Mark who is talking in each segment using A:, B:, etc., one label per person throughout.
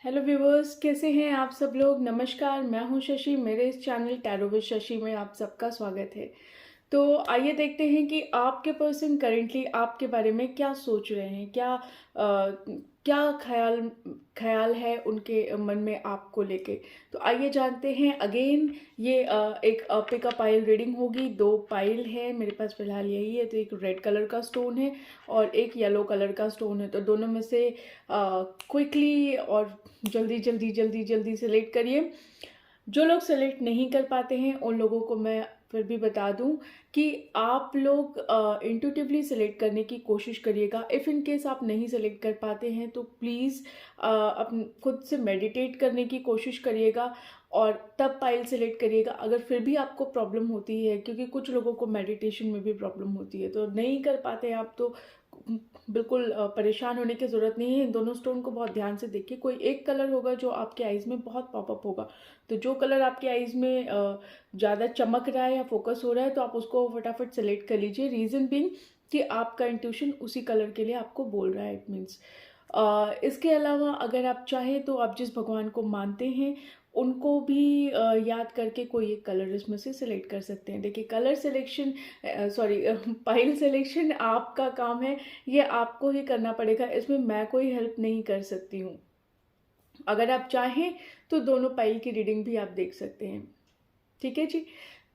A: Hello viewers, कैसे हैं आप सब लोग। नमस्कार, मैं हूं शशि। मेरे इस चैनल टैरो विद शशि में आप सबका स्वागत है। तो आइए देखते हैं कि आपके पर्सन करेंटली आपके बारे में क्या सोच रहे हैं, क्या ख्याल ख्याल है उनके मन में आपको लेके। तो आइए जानते हैं। अगेन ये एक पिकअप पाइल रीडिंग होगी। दो पाइल है मेरे पास फिलहाल, यही है। तो एक रेड कलर का स्टोन है और एक येलो कलर का स्टोन है। तो दोनों में से क्विकली और जल्दी जल्दी जल्दी जल्दी सेलेक्ट करिए। जो लोग सेलेक्ट नहीं कर पाते हैं उन लोगों को मैं फिर भी बता दूं कि आप लोग इंट्यूटिवली सेलेक्ट करने की कोशिश करिएगा। इफ़ इन केस आप नहीं सेलेक्ट कर पाते हैं तो प्लीज़ अपन खुद से मेडिटेट करने की कोशिश करिएगा और तब पाइल सेलेक्ट करिएगा। अगर फिर भी आपको प्रॉब्लम होती है, क्योंकि कुछ लोगों को मेडिटेशन में भी प्रॉब्लम होती है, तो नहीं कर पाते हैं आप, तो बिल्कुल परेशान होने की ज़रूरत नहीं है। इन दोनों स्टोन को बहुत ध्यान से देखिए। कोई एक कलर होगा जो आपके आईज़ में बहुत पॉपअप होगा। तो जो कलर आपके आईज़ में ज़्यादा चमक रहा है या फोकस हो रहा है, तो आप उसको फटाफट सेलेक्ट कर लीजिए। रीज़न बीइंग कि आपका इंट्यूशन उसी कलर के लिए आपको बोल रहा है। इट मीन्स इसके अलावा अगर आप चाहें तो आप जिस भगवान को मानते हैं उनको भी याद करके कोई एक कलर इसमें से सिलेक्ट कर सकते हैं। देखिए, colour selection, sorry, pile selection आपका काम है। ये आपको ही करना पड़ेगा। इसमें मैं कोई हेल्प नहीं कर सकती हूँ। अगर आप चाहें तो दोनों पाइल की रीडिंग भी आप देख सकते हैं। ठीक है जी।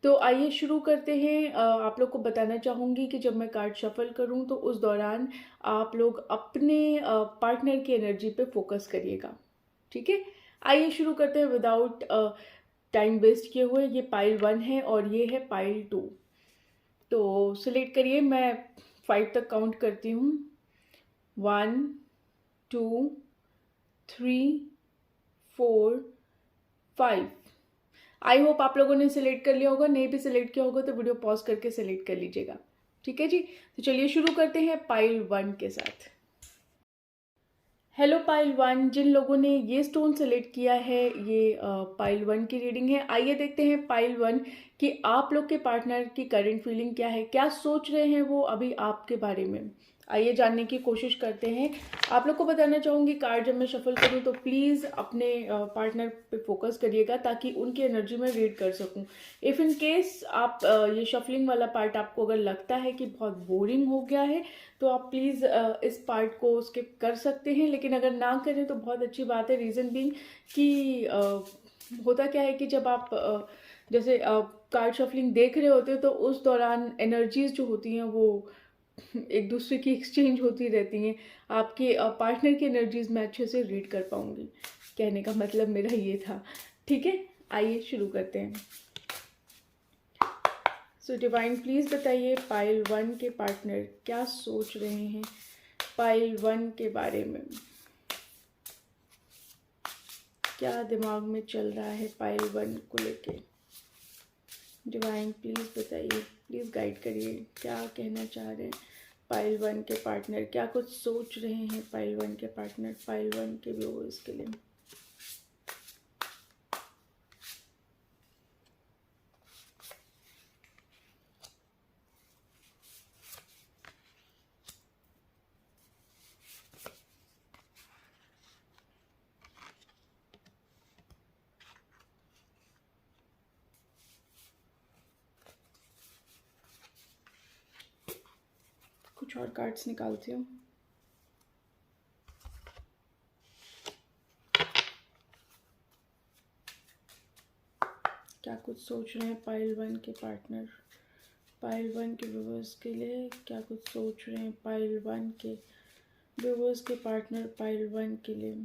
A: तो आइए शुरू करते हैं। आप लोग को बताना चाहूँगी कि जब मैं कार्ड शफल करूँ तो उस दौरान आप लोग अपने पार्टनर की एनर्जी पे फोकस करिएगा। ठीक है, आइए शुरू करते हैं विदाउट टाइम वेस्ट किए हुए। ये पाइल 1 है और ये है पाइल 2। तो सिलेक्ट करिए। मैं 5 तक काउंट करती हूँ। 1 2 3 4 5। आई होप आप लोगों ने सिलेक्ट कर लिया होगा। नहीं भी सिलेक्ट किया होगा तो वीडियो पॉज करके सिलेक्ट कर लीजिएगा। ठीक है जी। तो चलिए शुरू करते हैं पाइल 1 के साथ। हेलो पाइल 1, जिन लोगों ने ये स्टोन सेलेक्ट किया है, ये पाइल 1 की रीडिंग है। आइए देखते हैं पाइल 1 कि आप लोग के पार्टनर की करंट फीलिंग क्या है, क्या सोच रहे हैं वो अभी आपके बारे में। आइए जानने की कोशिश करते हैं। आप लोग को बताना चाहूँगी, कार्ड जब मैं शफल करूँ तो प्लीज़ अपने पार्टनर पे फोकस करिएगा ताकि उनकी एनर्जी में रीड कर सकूँ। इफ़ इन केस आप ये शफलिंग वाला पार्ट आपको अगर लगता है कि बहुत बोरिंग हो गया है तो आप प्लीज़ इस पार्ट को स्किप कर सकते हैं। लेकिन अगर ना करें तो बहुत अच्छी बात है। रीज़न बीइंग कि होता क्या है कि जब आप जैसे कार्ड शफलिंग देख रहे होते हो तो उस दौरान एनर्जीज जो होती हैं वो एक दूसरे की एक्सचेंज होती रहती हैं। आपके पार्टनर की एनर्जीज मैं अच्छे से रीड कर पाऊंगी। कहने का मतलब मेरा ये था। ठीक है, आइए शुरू करते हैं। सो डिवाइन प्लीज़ बताइए पाइल 1 के पार्टनर क्या सोच रहे हैं पाइल 1 के बारे में। क्या दिमाग में चल रहा है पाइल 1 को लेके। डिवाइन प्लीज़ बताइए, प्लीज़ गाइड करिए, क्या कहना चाह रहे हैं पाइल 1 के पार्टनर। क्या कुछ सोच रहे हैं पाइल 1 के पार्टनर पाइल 1 के व्यूअर्स के लिए। कुछ और कार्ड्स निकालती हूँ। क्या कुछ सोच रहे हैं पाइल 1 के पार्टनर पाइल 1 के व्यूअर्स के लिए। क्या कुछ सोच रहे हैं पाइल 1 के व्यूअर्स के पार्टनर पाइल 1 के लिए।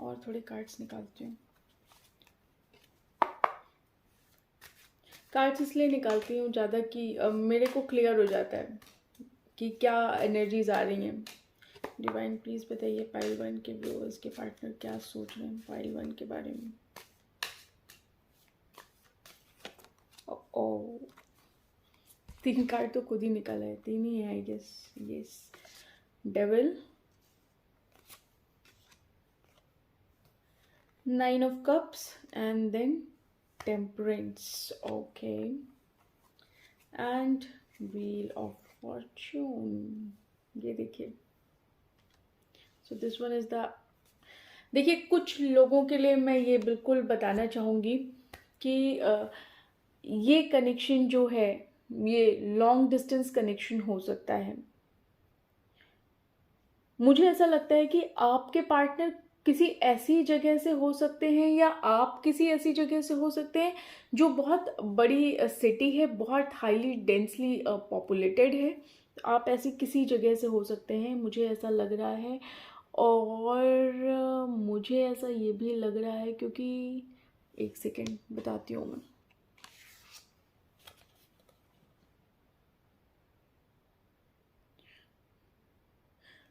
A: और थोड़े कार्ड्स निकालती हूँ। कार्ड्स इसलिए निकालती हूँ ज़्यादा कि मेरे को क्लियर हो जाता है कि क्या एनर्जीज आ रही हैं। डिवाइन प्लीज़ बताइए पाइल 1 के व्यूअर्स के पार्टनर क्या सोच रहे हैं पाइल 1 के बारे में। ओ, 3 कार्ड तो खुद ही निकला है, 3 ही है I guess. Yes, devil, 9 of cups and then temperance, okay, and wheel of fortune। ये देखिए, so this one is the, देखिए कुछ लोगों के लिए मैं ये बिल्कुल बताना चाहूँगी कि ये कनेक्शन जो है ये लॉन्ग डिस्टेंस कनेक्शन हो सकता है। मुझे ऐसा लगता है कि आपके पार्टनर किसी ऐसी जगह से हो सकते हैं या आप किसी ऐसी जगह से हो सकते हैं जो बहुत बड़ी सिटी है, बहुत हाईली डेंसली पॉपुलेटेड है। आप ऐसी किसी जगह से हो सकते हैं, मुझे ऐसा लग रहा है। और मुझे ऐसा ये भी लग रहा है, क्योंकि एक सेकेंड बताती हूँ मैं।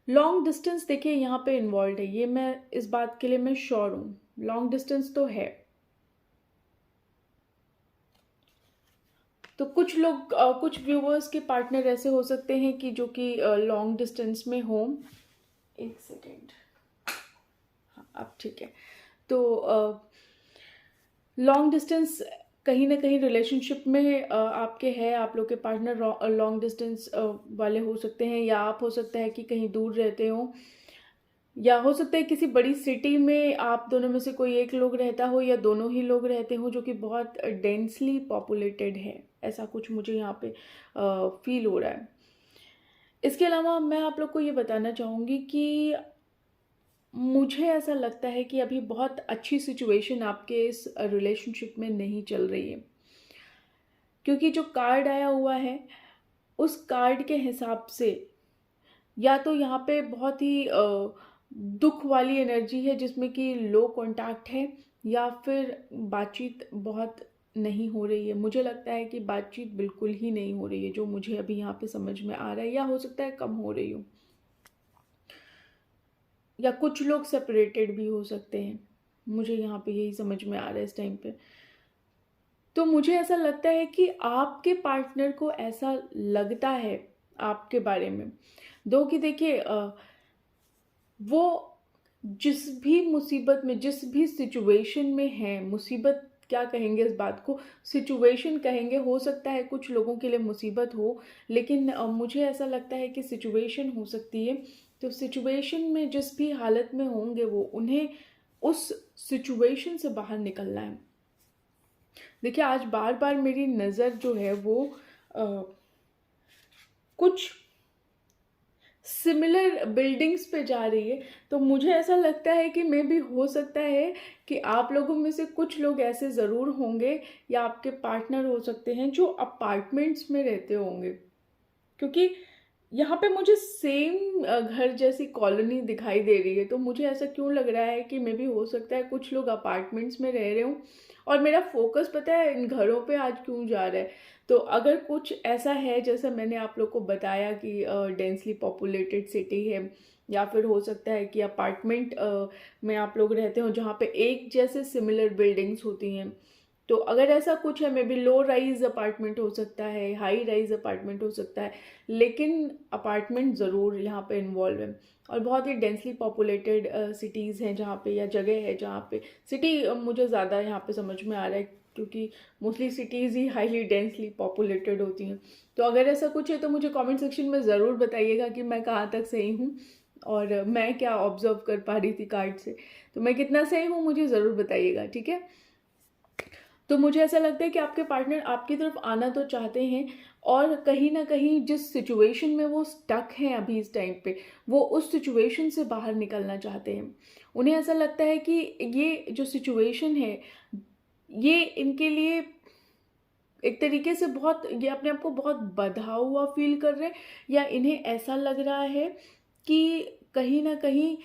A: लॉन्ग डिस्टेंस देखिए यहाँ पे इन्वॉल्व है, ये मैं इस बात के लिए मैं श्योर हूँ, लॉन्ग डिस्टेंस तो है। तो कुछ लोग कुछ व्यूवर्स के पार्टनर ऐसे हो सकते हैं कि जो कि लॉन्ग डिस्टेंस में हो। एक सेकेंड, हाँ अब ठीक है। तो लॉन्ग डिस्टेंस कहीं ना कहीं रिलेशनशिप में आपके है, आप लोग के पार्टनर लॉन्ग डिस्टेंस वाले हो सकते हैं, या आप हो सकता है कि कहीं दूर रहते हो, या हो सकता है किसी बड़ी सिटी में आप दोनों में से कोई एक लोग रहता हो या दोनों ही लोग रहते हो जो कि बहुत डेंसली पॉपुलेटेड है। ऐसा कुछ मुझे यहाँ पे फील हो रहा है। इसके अलावा मैं आप लोग को ये बताना चाहूँगी कि मुझे ऐसा लगता है कि अभी बहुत अच्छी सिचुएशन आपके इस रिलेशनशिप में नहीं चल रही है, क्योंकि जो कार्ड आया हुआ है उस कार्ड के हिसाब से या तो यहाँ पे बहुत ही दुख वाली एनर्जी है जिसमें कि लो कांटेक्ट है, या फिर बातचीत बहुत नहीं हो रही है। मुझे लगता है कि बातचीत बिल्कुल ही नहीं हो रही है, जो मुझे अभी यहाँ पे समझ में आ रहा है, या हो सकता है कम हो रही हो, या कुछ लोग सेपरेटेड भी हो सकते हैं। मुझे यहाँ पे यही समझ में आ रहा है इस टाइम पे। तो मुझे ऐसा लगता है कि आपके पार्टनर को ऐसा लगता है आपके बारे में, दो कि देखिए वो जिस भी मुसीबत में, जिस भी सिचुएशन में है, मुसीबत क्या कहेंगे इस बात को, सिचुएशन कहेंगे, हो सकता है कुछ लोगों के लिए मुसीबत हो, लेकिन मुझे ऐसा लगता है कि सिचुएशन हो सकती है। तो सिचुएशन में जिस भी हालत में होंगे वो, उन्हें उस सिचुएशन से बाहर निकलना है। देखिए आज बार बार मेरी नज़र जो है वो कुछ सिमिलर बिल्डिंग्स पे जा रही है। तो मुझे ऐसा लगता है कि मे भी हो सकता है कि आप लोगों में से कुछ लोग ऐसे ज़रूर होंगे, या आपके पार्टनर हो सकते हैं जो अपार्टमेंट्स में रहते होंगे, क्योंकि यहाँ पे मुझे सेम घर जैसी कॉलोनी दिखाई दे रही है। तो मुझे ऐसा क्यों लग रहा है कि मे भी हो सकता है कुछ लोग अपार्टमेंट्स में रह रहे हों, और मेरा फोकस पता है इन घरों पे आज क्यों जा रहा है। तो अगर कुछ ऐसा है जैसा मैंने आप लोग को बताया कि डेंसली पॉपुलेटेड सिटी है, या फिर हो सकता है कि अपार्टमेंट में आप लोग रहते हो जहाँ पे एक जैसे सिमिलर बिल्डिंग्स होती हैं, तो अगर ऐसा कुछ है, may be low rise apartment हो सकता है, हाई राइज अपार्टमेंट हो सकता है, लेकिन अपार्टमेंट ज़रूर यहाँ पे इन्वॉल्व है। और बहुत ही डेंसली पॉपुलेटेड सिटीज़ हैं जहाँ पे, या जगह है जहाँ पे, सिटी मुझे ज़्यादा यहाँ पे समझ में आ रहा है, क्योंकि मोस्टली सिटीज़ ही हाईली डेंसली पॉपुलेटेड होती हैं। तो अगर ऐसा कुछ है तो मुझे कमेंट सेक्शन में ज़रूर बताइएगा कि मैं कहाँ तक सही हूँ, और मैं क्या ऑब्जर्व कर पा रही थी कार्ड से। तो मैं कितना सही हूँ मुझे ज़रूर बताइएगा, ठीक है। तो मुझे ऐसा लगता है कि आपके पार्टनर आपकी तरफ आना तो चाहते हैं, और कहीं ना कहीं जिस सिचुएशन में वो स्टक हैं अभी इस टाइम पे, वो उस सिचुएशन से बाहर निकलना चाहते हैं। उन्हें ऐसा लगता है कि ये जो सिचुएशन है ये इनके लिए एक तरीके से बहुत, ये अपने आप को बहुत बंधा हुआ फील कर रहे हैं, या इन्हें ऐसा लग रहा है कि कहीं ना कहीं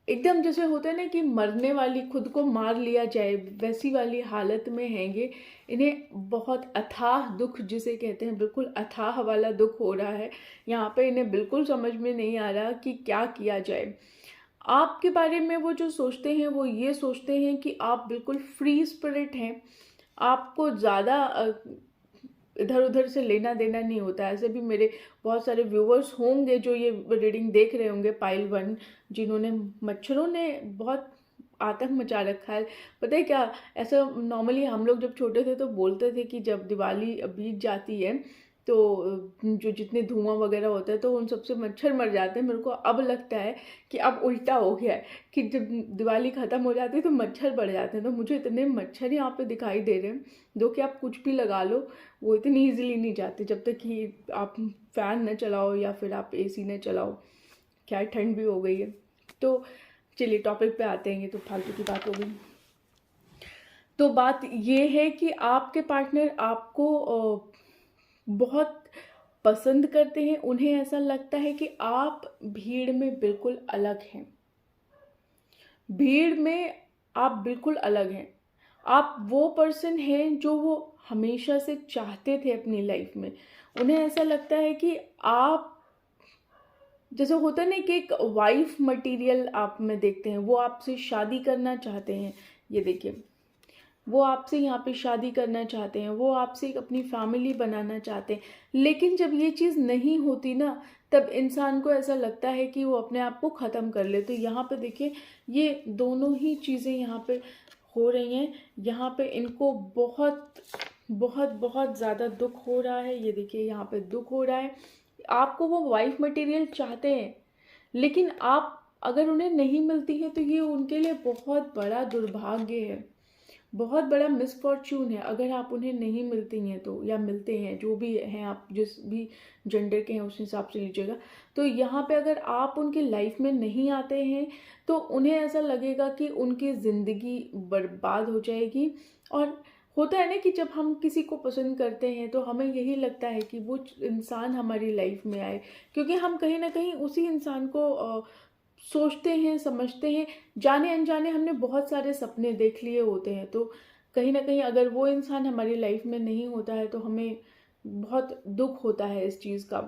A: एकदम जैसे होता है ना कि मरने वाली, खुद को मार लिया जाए, वैसी वाली हालत में हैंगे। इन्हें बहुत अथाह दुख जिसे कहते हैं, बिल्कुल अथाह वाला दुख हो रहा है यहाँ पे। इन्हें बिल्कुल समझ में नहीं आ रहा कि क्या किया जाए। आपके बारे में वो जो सोचते हैं वो ये सोचते हैं कि आप बिल्कुल फ्री स्पिरिट हैं, आपको ज़्यादा इधर उधर से लेना देना नहीं होता है। ऐसे भी मेरे बहुत सारे व्यूअर्स होंगे जो ये रीडिंग देख रहे होंगे, पाइल 1, जिन्होंने मच्छरों ने बहुत आतंक मचा रखा है। पता है क्या, ऐसा नॉर्मली हम लोग जब छोटे थे तो बोलते थे कि जब दिवाली बीत जाती है तो जो जितने धुआं वगैरह होता है तो उन सबसे मच्छर मर जाते हैं। मेरे को अब लगता है कि अब उल्टा हो गया है कि जब दिवाली ख़त्म हो जाती है तो मच्छर बढ़ जाते हैं। तो मुझे इतने मच्छर यहाँ पे दिखाई दे रहे हैं, जो कि आप कुछ भी लगा लो वो इतनी ईजिली नहीं जाते जब तक कि आप फ़ैन न चलाओ या फिर आप एसी न चलाओ। क्या ठंड भी हो गई है। तो चलिए टॉपिक पे आते हैं, ये तो फालतू की बात हो गई। तो बात ये है कि आपके पार्टनर आपको बहुत पसंद करते हैं। उन्हें ऐसा लगता है कि आप भीड़ में बिल्कुल अलग हैं, भीड़ में आप बिल्कुल अलग हैं। आप वो पर्सन हैं जो वो हमेशा से चाहते थे अपनी लाइफ में। उन्हें ऐसा लगता है कि आप, जैसे होता है ना कि एक वाइफ मटेरियल आप में देखते हैं, वो आपसे शादी करना चाहते हैं। ये देखिए, वो आपसे यहाँ पे शादी करना चाहते हैं, वो आपसे एक अपनी फैमिली बनाना चाहते हैं। लेकिन जब ये चीज़ नहीं होती ना, तब इंसान को ऐसा लगता है कि वो अपने आप को ख़त्म कर ले। तो यहाँ पे देखिए, ये दोनों ही चीज़ें यहाँ पे हो रही हैं। यहाँ पे इनको बहुत बहुत बहुत ज़्यादा दुख हो रहा है। ये देखिए, यहाँ पे दुख हो रहा है। आपको वो वाइफ मटेरियल चाहते हैं, लेकिन आप अगर उन्हें नहीं मिलती है तो ये उनके लिए बहुत बड़ा दुर्भाग्य है, बहुत बड़ा मिसफॉर्च्यून है। अगर आप उन्हें नहीं मिलती हैं तो, या मिलते हैं, जो भी हैं, आप जिस भी जेंडर के हैं उस हिसाब से लीजिएगा। तो यहाँ पे अगर आप उनकी लाइफ में नहीं आते हैं तो उन्हें ऐसा लगेगा कि उनकी ज़िंदगी बर्बाद हो जाएगी। और होता है ना कि जब हम किसी को पसंद करते हैं तो हमें यही लगता है कि वो इंसान हमारी लाइफ में आए, क्योंकि हम कहीं ना कहीं उसी इंसान को सोचते हैं, समझते हैं। जाने अनजाने हमने बहुत सारे सपने देख लिए होते हैं। तो कहीं ना कहीं अगर वो इंसान हमारी लाइफ में नहीं होता है तो हमें बहुत दुख होता है इस चीज़ का।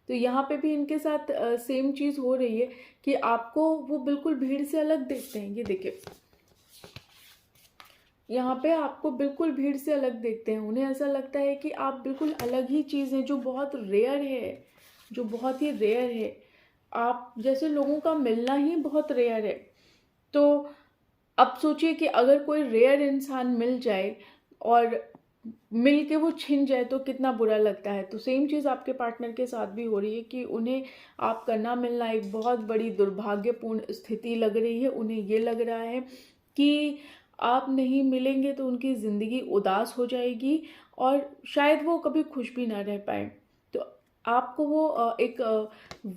A: तो यहाँ पे भी इनके साथ सेम चीज़ हो रही है कि आपको वो बिल्कुल भीड़ से अलग देखते हैं। ये देखिए, यहाँ पे आपको बिल्कुल भीड़ से अलग देखते हैं। उन्हें ऐसा लगता है कि आप बिल्कुल अलग ही चीज़ है, जो बहुत रेयर है, जो बहुत ही रेयर है। आप जैसे लोगों का मिलना ही बहुत रेयर है। तो अब सोचिए कि अगर कोई रेयर इंसान मिल जाए और मिल के वो छिन जाए तो कितना बुरा लगता है। तो सेम चीज़ आपके पार्टनर के साथ भी हो रही है कि उन्हें आपका ना मिलना एक बहुत बड़ी दुर्भाग्यपूर्ण स्थिति लग रही है। उन्हें ये लग रहा है कि आप नहीं मिलेंगे तो उनकी ज़िंदगी उदास हो जाएगी और शायद वो कभी खुश भी ना रह पाए। तो आपको वो एक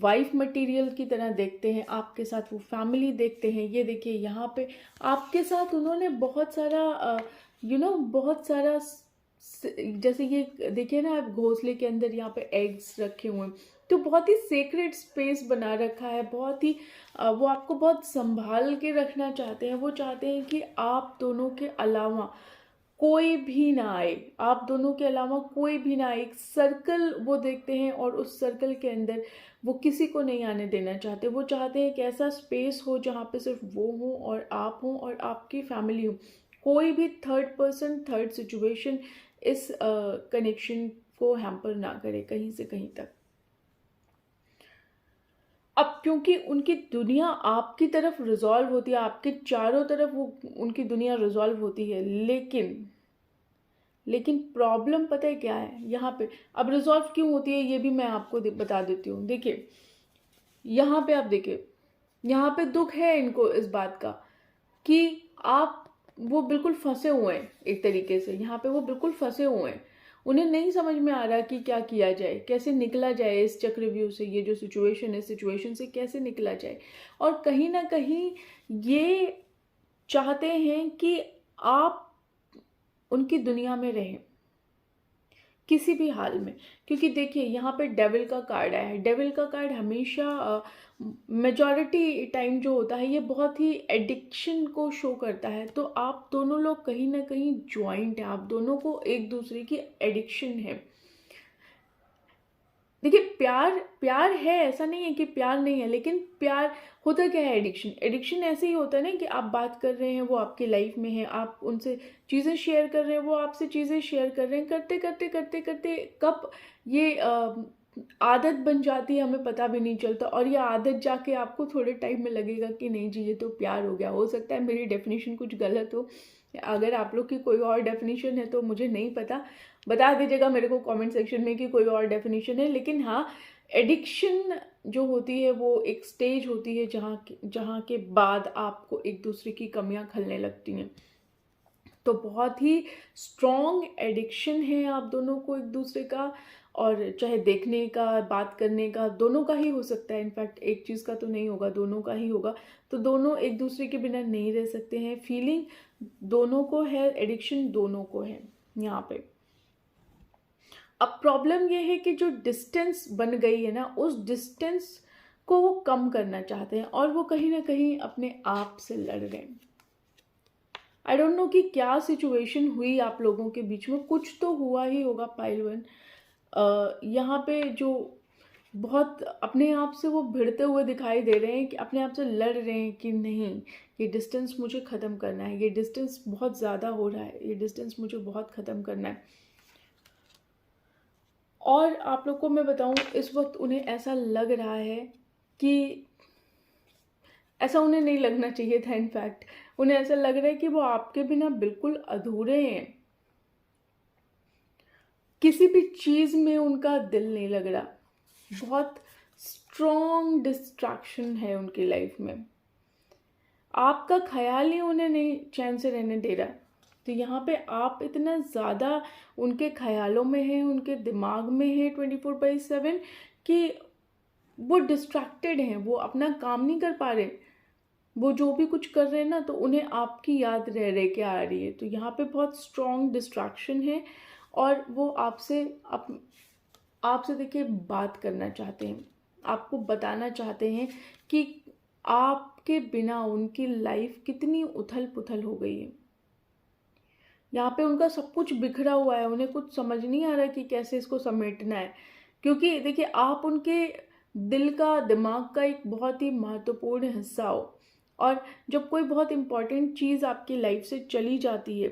A: वाइफ मटेरियल की तरह देखते हैं, आपके साथ वो फैमिली देखते हैं। ये देखिए, यहाँ पे आपके साथ उन्होंने बहुत सारा बहुत सारा जैसे ये देखिए ना, आप घोंसले के अंदर यहाँ पे एग्स रखे हुए हैं। तो बहुत ही सेक्रेट स्पेस बना रखा है, बहुत ही वो आपको बहुत संभाल के रखना चाहते हैं। वो चाहते हैं कि आप दोनों के अलावा कोई भी ना आए, आप दोनों के अलावा कोई भी ना आए। एक सर्कल वो देखते हैं और उस सर्कल के अंदर वो किसी को नहीं आने देना चाहते। वो चाहते हैं कि ऐसा स्पेस हो जहाँ पे सिर्फ वो हो और आप हो और आपकी फैमिली हो। कोई भी थर्ड पर्सन, थर्ड सिचुएशन इस कनेक्शन को हैम्पर ना करे कहीं से कहीं तक। अब क्योंकि उनकी दुनिया आपकी तरफ रिजॉल्व होती है, आपके चारों तरफ वो उनकी दुनिया रिजॉल्व होती है, लेकिन प्रॉब्लम पता है क्या है यहाँ पे। अब रिजॉल्व क्यों होती है ये भी मैं आपको बता देती हूँ। देखिए, यहाँ पे आप देखिए, यहाँ पे दुख है इनको इस बात का कि आप, वो बिल्कुल फंसे हुए हैं एक तरीके से। यहाँ पे वो बिल्कुल फंसे हुए हैं। उन्हें नहीं समझ में आ रहा कि क्या किया जाए, कैसे निकला जाए इस चक्रव्यूह से। ये जो सिचुएशन है, सिचुएशन से कैसे निकला जाए। और कहीं ना कहीं ये चाहते हैं कि आप उनकी दुनिया में रहें किसी भी हाल में। क्योंकि देखिए, यहाँ पे डेविल का कार्ड आया है। डेविल का कार्ड हमेशा मेजॉरिटी टाइम जो होता है ये बहुत ही एडिक्शन को शो करता है। तो आप दोनों लोग कहीं ना कहीं ज्वाइंट हैं, आप दोनों को एक दूसरे की एडिक्शन है। देखिए प्यार प्यार है, ऐसा नहीं है कि प्यार नहीं है, लेकिन प्यार होता क्या है, एडिक्शन एडिक्शन ऐसे ही होता है ना कि आप बात कर रहे हैं, वो आपकी लाइफ में है, आप उनसे चीज़ें शेयर कर रहे हैं, वो आपसे चीज़ें शेयर कर रहे हैं, करते करते करते करते कब ये आदत बन जाती है हमें पता भी नहीं चलता, और ये आदत जाके आपको थोड़े टाइम में लगेगा कि नहीं जी ये तो प्यार हो गया। हो सकता है मेरी डेफिनेशन कुछ गलत हो, अगर आप लोग की कोई और डेफिनेशन है तो मुझे नहीं पता, बता दीजिएगा मेरे को कमेंट सेक्शन में कि कोई और डेफिनेशन है। लेकिन हाँ, एडिक्शन जो होती है वो एक स्टेज होती है जहाँ के बाद आपको एक दूसरे की कमियां खलने लगती हैं। तो बहुत ही स्ट्रॉन्ग एडिक्शन है आप दोनों को एक दूसरे का, और चाहे देखने का, बात करने का, दोनों का ही हो सकता है। इनफैक्ट एक चीज़ का तो नहीं होगा, दोनों का ही होगा। तो दोनों एक दूसरे के बिना नहीं रह सकते हैं। फीलिंग दोनों को है, एडिक्शन दोनों को है यहाँ पे। अब प्रॉब्लम ये है कि जो डिस्टेंस बन गई है ना, उस डिस्टेंस को वो कम करना चाहते हैं, और वो कहीं ना कहीं अपने आप से लड़ रहे हैं। आई डोंट नो कि क्या सिचुएशन हुई आप लोगों के बीच में, कुछ तो हुआ ही होगा पाइल वन। यहाँ पे जो बहुत अपने आप से वो भिड़ते हुए दिखाई दे रहे हैं, कि अपने आप से लड़ रहे हैं कि नहीं, ये डिस्टेंस मुझे ख़त्म करना है, ये डिस्टेंस बहुत ज़्यादा हो रहा है, ये डिस्टेंस मुझे बहुत ख़त्म करना है। और आप लोग को मैं बताऊं, इस वक्त उन्हें ऐसा लग रहा है कि ऐसा उन्हें नहीं लगना चाहिए था। इनफैक्ट उन्हें ऐसा लग रहा है कि वो आपके बिना बिल्कुल अधूरे हैं, किसी भी चीज़ में उनका दिल नहीं लग रहा। बहुत स्ट्रॉन्ग डिस्ट्रैक्शन है उनकी लाइफ में, आपका ख्याल ही उन्हें नहीं चैन से रहने दे रहा। तो यहाँ पे आप इतना ज़्यादा उनके ख्यालों में हैं, उनके दिमाग में है 24/7, कि वो डिस्ट्रैक्टेड हैं, वो अपना काम नहीं कर पा रहे। वो जो भी कुछ कर रहे हैं ना, तो उन्हें आपकी याद रह रह के आ रही है। तो यहाँ पे बहुत स्ट्रॉन्ग डिस्ट्रैक्शन है, और वो आपसे देखिए बात करना चाहते हैं, आपको बताना चाहते हैं कि आपके बिना उनकी लाइफ कितनी उथल पुथल हो गई है। यहाँ पे उनका सब कुछ बिखरा हुआ है, उन्हें कुछ समझ नहीं आ रहा कि कैसे इसको समेटना है। क्योंकि देखिए आप उनके दिल का, दिमाग का एक बहुत ही महत्वपूर्ण हिस्सा हो, और जब कोई बहुत इम्पोर्टेंट चीज़ आपकी लाइफ से चली जाती है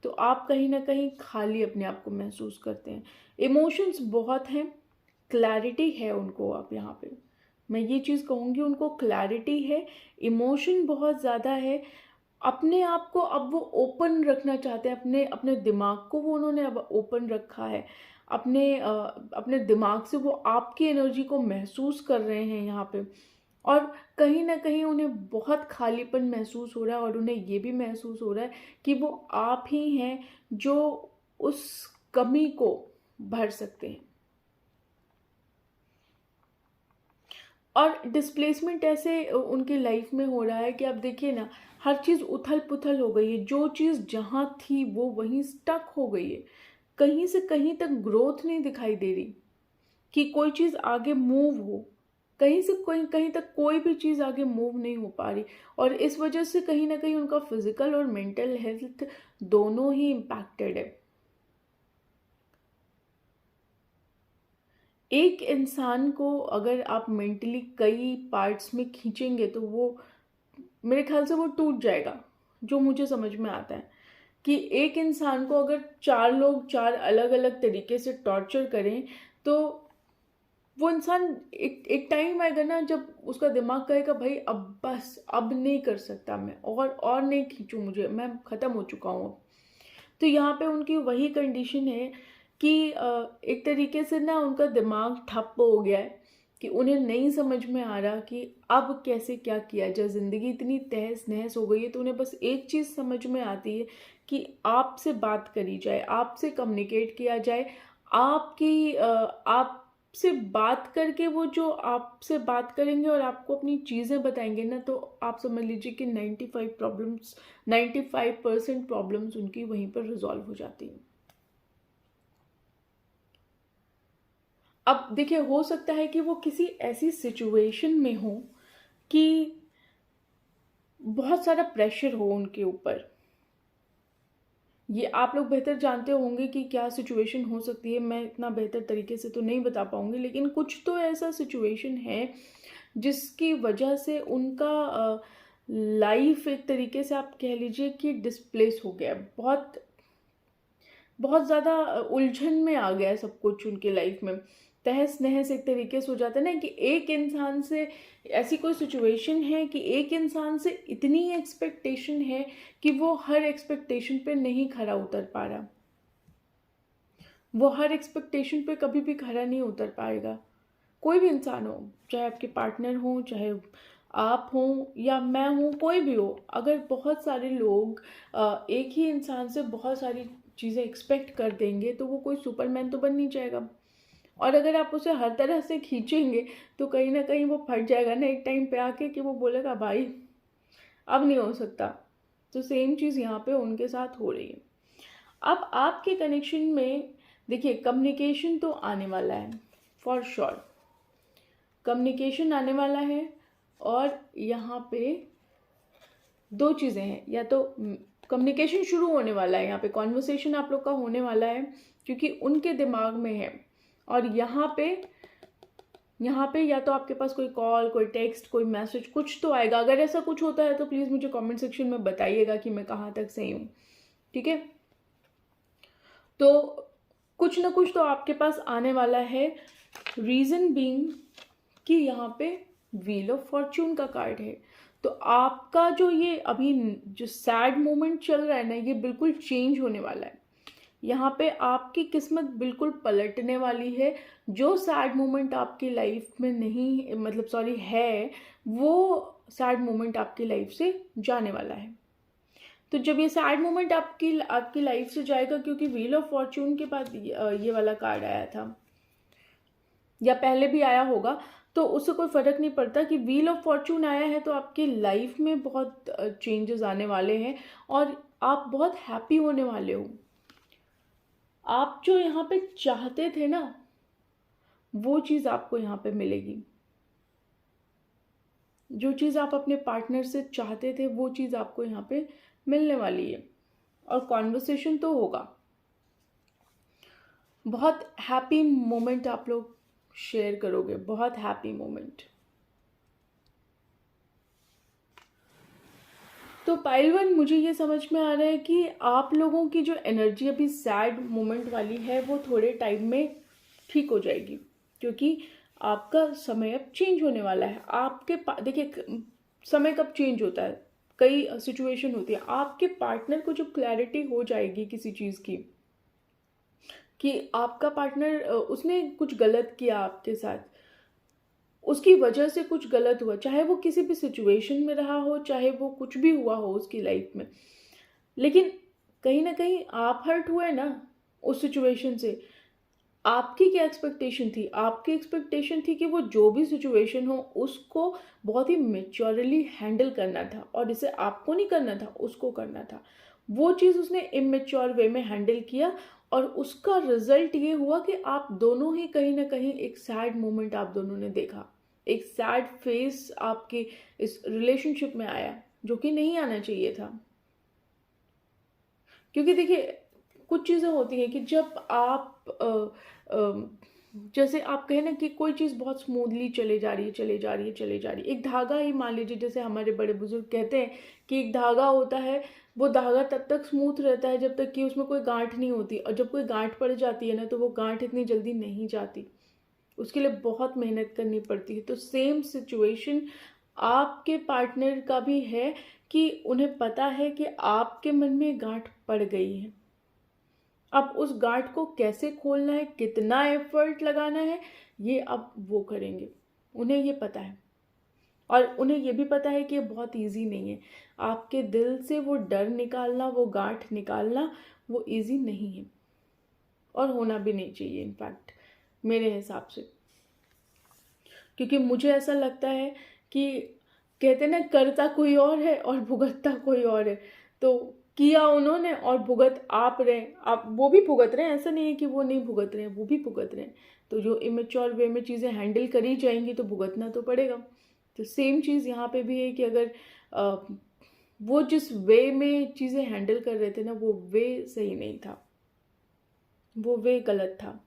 A: तो आप कहीं ना कहीं खाली अपने आप को महसूस करते हैं। इमोशंस बहुत हैं, क्लैरिटी है उनको। आप यहाँ पे मैं ये चीज़ कहूँगी, उनको क्लैरिटी है, इमोशन बहुत ज़्यादा है। अपने आप को अब वो ओपन रखना चाहते हैं, अपने अपने दिमाग को वो उन्होंने अब ओपन रखा है। अपने दिमाग से वो आपकी एनर्जी को महसूस कर रहे हैं यहाँ पे, और कहीं ना कहीं उन्हें बहुत खालीपन महसूस हो रहा है, और उन्हें ये भी महसूस हो रहा है कि वो आप ही हैं जो उस कमी को भर सकते हैं। और डिस्प्लेसमेंट ऐसे उनकी लाइफ में हो रहा है कि आप देखिए ना, हर चीज़ उथल पुथल हो गई है। जो चीज़ जहाँ थी वो वहीं स्टक हो गई है, कहीं से कहीं तक ग्रोथ नहीं दिखाई दे रही कि कोई चीज़ आगे मूव हो। कहीं से कहीं कहीं तक कोई भी चीज़ आगे मूव नहीं हो पा रही, और इस वजह से कहीं ना कहीं उनका फिजिकल और मेंटल हेल्थ दोनों ही इम्पैक्टेड है। एक इंसान को अगर आप मेंटली कई पार्ट्स में खींचेंगे तो वो, मेरे ख्याल से वो टूट जाएगा। जो मुझे समझ में आता है कि एक इंसान को अगर चार लोग चार अलग अलग तरीके से टॉर्चर करें, तो वो इंसान एक टाइम आएगा ना जब उसका दिमाग कहेगा भाई अब बस, अब नहीं कर सकता मैं, और नहीं खींचूं, मुझे, मैं ख़त्म हो चुका हूँ। तो यहाँ पे उनकी वही कंडीशन है कि एक तरीके से ना उनका दिमाग ठप हो गया है, कि उन्हें नहीं समझ में आ रहा कि अब कैसे क्या किया जाए। ज़िंदगी इतनी तहस नहस हो गई है, तो उन्हें बस एक चीज़ समझ में आती है कि आपसे बात करी जाए, आपसे कम्युनिकेट किया जाए। आपसे बात करके वो जो आपसे बात करेंगे और आपको अपनी चीज़ें बताएंगे ना, तो आप समझ लीजिए कि 95% प्रॉब्लम्स उनकी वहीं पर रिजॉल्व हो जाती हैं। अब देखिए, हो सकता है कि वो किसी ऐसी सिचुएशन में हो कि बहुत सारा प्रेशर हो उनके ऊपर, ये आप लोग बेहतर जानते होंगे कि क्या सिचुएशन हो सकती है, मैं इतना बेहतर तरीके से तो नहीं बता पाऊंगी, लेकिन कुछ तो ऐसा सिचुएशन है जिसकी वजह से उनका लाइफ एक तरीके से आप कह लीजिए कि डिस्प्लेस हो गया, बहुत बहुत ज़्यादा उलझन में आ गया है सब कुछ उनके लाइफ में, तहस नहस एक तरीके से हो जाता है ना, कि एक इंसान से ऐसी कोई सिचुएशन है कि एक इंसान से इतनी एक्सपेक्टेशन है कि वो हर एक्सपेक्टेशन पे नहीं खरा उतर पा रहा, वो हर एक्सपेक्टेशन पे कभी भी खरा नहीं उतर पाएगा। कोई भी इंसान हो, चाहे आपके पार्टनर हो, चाहे आप हो या मैं हूँ, कोई भी हो, अगर बहुत सारे लोग एक ही इंसान से बहुत सारी चीज़ें एक्सपेक्ट कर देंगे तो वो कोई सुपरमैन तो बन नहीं जाएगा। और अगर आप उसे हर तरह से खींचेंगे तो कहीं ना कहीं वो फट जाएगा ना एक टाइम पे आके, कि वो बोलेगा भाई अब नहीं हो सकता। तो सेम चीज़ यहाँ पे उनके साथ हो रही है। अब आपके कनेक्शन में देखिए कम्युनिकेशन तो आने वाला है, फॉर श्योर कम्युनिकेशन आने वाला है। और यहाँ पे दो चीज़ें हैं, या तो कम्युनिकेशन शुरू होने वाला है, यहाँ पे कॉन्वर्सेशन आप लोग का होने वाला है क्योंकि उनके दिमाग में है। और यहाँ पे या तो आपके पास कोई कॉल, कोई टेक्स्ट, कोई मैसेज कुछ तो आएगा। अगर ऐसा कुछ होता है तो प्लीज़ मुझे कमेंट सेक्शन में बताइएगा कि मैं कहाँ तक सही हूँ, ठीक है। तो कुछ ना कुछ तो आपके पास आने वाला है। रीज़न बीइंग कि यहाँ पे व्हील ऑफ फॉर्च्यून का कार्ड है। तो आपका जो ये अभी जो सैड मोमेंट चल रहा है ना, ये बिल्कुल चेंज होने वाला है। यहाँ पे आपकी किस्मत बिल्कुल पलटने वाली है। जो सैड मोमेंट आपकी लाइफ में नहीं, मतलब सॉरी है, वो सैड मोमेंट आपकी लाइफ से जाने वाला है। तो जब ये सैड मोमेंट आपकी लाइफ से जाएगा, क्योंकि व्हील ऑफ फॉर्च्यून के बाद ये वाला कार्ड आया था या पहले भी आया होगा, तो उससे कोई फ़र्क नहीं पड़ता कि व्हील ऑफ फॉर्च्यून आया है तो आपकी लाइफ में बहुत चेंजेस आने वाले हैं और आप बहुत हैप्पी होने वाले हो। आप जो यहाँ पे चाहते थे ना, वो चीज़ आपको यहाँ पे मिलेगी। जो चीज़ आप अपने पार्टनर से चाहते थे वो चीज़ आपको यहाँ पे मिलने वाली है। और कॉन्वर्सेशन तो होगा, बहुत हैप्पी मोमेंट आप लोग शेयर करोगे, बहुत हैप्पी मोमेंट। तो पाइल वन, मुझे ये समझ में आ रहा है कि आप लोगों की जो एनर्जी अभी सैड मोमेंट वाली है वो थोड़े टाइम में ठीक हो जाएगी, क्योंकि आपका समय अब चेंज होने वाला है। आपके देखिए समय कब चेंज होता है, कई सिचुएशन होती है। आपके पार्टनर को जो क्लैरिटी हो जाएगी किसी चीज़ की, कि आपका पार्टनर उसने कुछ गलत किया आपके साथ, उसकी वजह से कुछ गलत हुआ, चाहे वो किसी भी सिचुएशन में रहा हो, चाहे वो कुछ भी हुआ हो उसकी लाइफ में, लेकिन कहीं ना कहीं आप हर्ट हुए ना उस सिचुएशन से। आपकी क्या एक्सपेक्टेशन थी? आपकी एक्सपेक्टेशन थी कि वो जो भी सिचुएशन हो उसको बहुत ही मेच्योरली हैंडल करना था, और इसे आपको नहीं करना था, उसको करना था। वो चीज़ उसने इमेच्योर वे में हैंडल किया, और उसका रिजल्ट ये हुआ कि आप दोनों ही कहीं ना कहीं एक सैड मोमेंट आप दोनों ने देखा, एक सैड फेस आपके इस रिलेशनशिप में आया, जो कि नहीं आना चाहिए था। क्योंकि देखिए कुछ चीज़ें होती हैं कि जब आप जैसे आप कहें ना कि कोई चीज़ बहुत स्मूथली चले जा रही है, चले जा रही है, चले जा रही है, एक धागा ही मान लीजिए, जैसे हमारे बड़े बुजुर्ग कहते हैं कि एक धागा होता है, वो धागा तब तक स्मूथ रहता है जब तक कि उसमें कोई गांठ नहीं होती, और जब कोई गांठ पड़ जाती है ना तो वो गांठ इतनी जल्दी नहीं जाती, उसके लिए बहुत मेहनत करनी पड़ती है। तो सेम सिचुएशन आपके पार्टनर का भी है कि उन्हें पता है कि आपके मन में गांठ पड़ गई है। अब उस गांठ को कैसे खोलना है, कितना एफर्ट लगाना है, ये अब वो करेंगे, उन्हें ये पता है। और उन्हें ये भी पता है कि ये बहुत इजी नहीं है, आपके दिल से वो डर निकालना, वो गांठ निकालना, वो इजी नहीं है, और होना भी नहीं चाहिए इनफैक्ट मेरे हिसाब से। क्योंकि मुझे ऐसा लगता है कि कहते ना, करता कोई और है और भुगतता कोई और है। तो किया उन्होंने और भुगत आप रहे, आप वो भी भुगत रहे हैं, ऐसा नहीं है कि वो नहीं भुगत रहे हैं, वो भी भुगत रहे हैं। तो जो इमेच्योर वे में चीज़ें हैंडल करी जाएंगी तो भुगतना तो पड़ेगा। तो सेम चीज़ यहाँ पे भी है कि अगर वो जिस वे में चीज़ें हैंडल कर रहे थे ना, वो वे सही नहीं था, वो वे गलत था।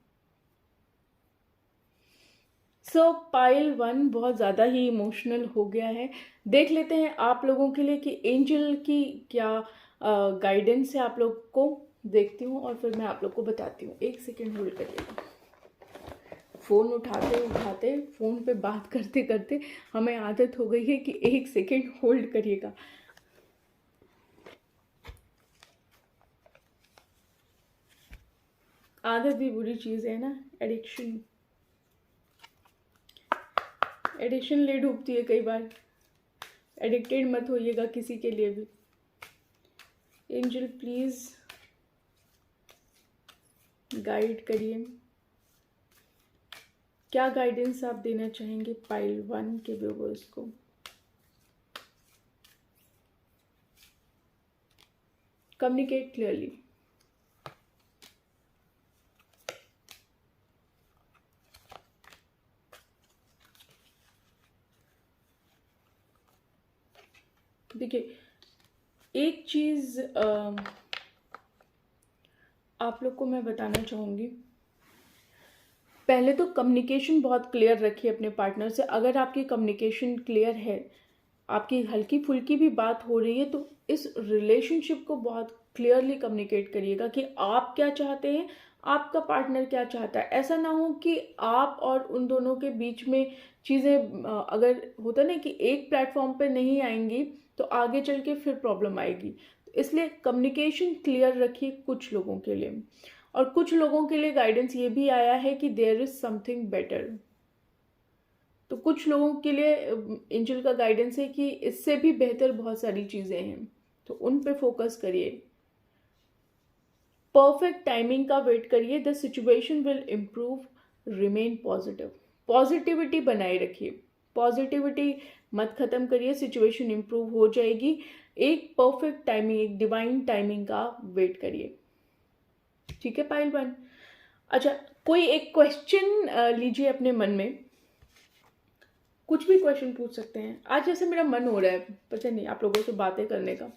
A: सो पाइल 1 बहुत ज़्यादा ही इमोशनल हो गया है। देख लेते हैं आप लोगों के लिए कि एंजल की क्या गाइडेंस है आप लोग को। देखती हूँ और फिर मैं आप लोग को बताती हूँ। एक सेकेंड होल्ड करिएगा। फ़ोन उठाते उठाते, फ़ोन पे बात करते करते हमें आदत हो गई है कि एक सेकेंड होल्ड करिएगा। आदत भी बुरी चीज़ है ना, एडिक्शन ले डूबती है कई बार। एडिक्टेड मत होइएगा किसी के लिए भी। एंजल प्लीज़ गाइड करिए, क्या गाइडेंस आप देना चाहेंगे पाइल 1 के व्यूवर्स को। Communicate clearly. देखिए, एक चीज़ आप लोग को मैं बताना चाहूँगी। पहले तो कम्युनिकेशन बहुत क्लियर रखिए अपने पार्टनर से। अगर आपकी कम्युनिकेशन क्लियर है, आपकी हल्की फुल्की भी बात हो रही है, तो इस रिलेशनशिप को बहुत क्लियरली कम्युनिकेट करिएगा कि आप क्या चाहते हैं, आपका पार्टनर क्या चाहता है। ऐसा ना हो कि आप और उन दोनों के बीच में चीज़ें अगर होता ना कि एक प्लेटफॉर्म पे नहीं आएंगी तो आगे चल के फिर प्रॉब्लम आएगी। इसलिए कम्युनिकेशन क्लियर रखिए कुछ लोगों के लिए। और कुछ लोगों के लिए गाइडेंस ये भी आया है कि देयर इज समथिंग बेटर। तो कुछ लोगों के लिए एंजल का गाइडेंस है कि इससे भी बेहतर बहुत सारी चीज़ें हैं, तो उन पे फोकस करिए। परफेक्ट टाइमिंग का वेट करिए। The situation will improve, remain positive. Positivity बनाए रखिए, पॉजिटिविटी मत खत्म करिए, सिचुएशन इम्प्रूव हो जाएगी। एक परफेक्ट टाइमिंग, एक डिवाइन टाइमिंग का वेट करिए। ठीक है पाइल 1। अच्छा, कोई एक क्वेश्चन लीजिए अपने मन में, कुछ भी क्वेश्चन पूछ सकते हैं। आज जैसे मेरा मन हो रहा है, पता नहीं आप लोगों से बातें करने का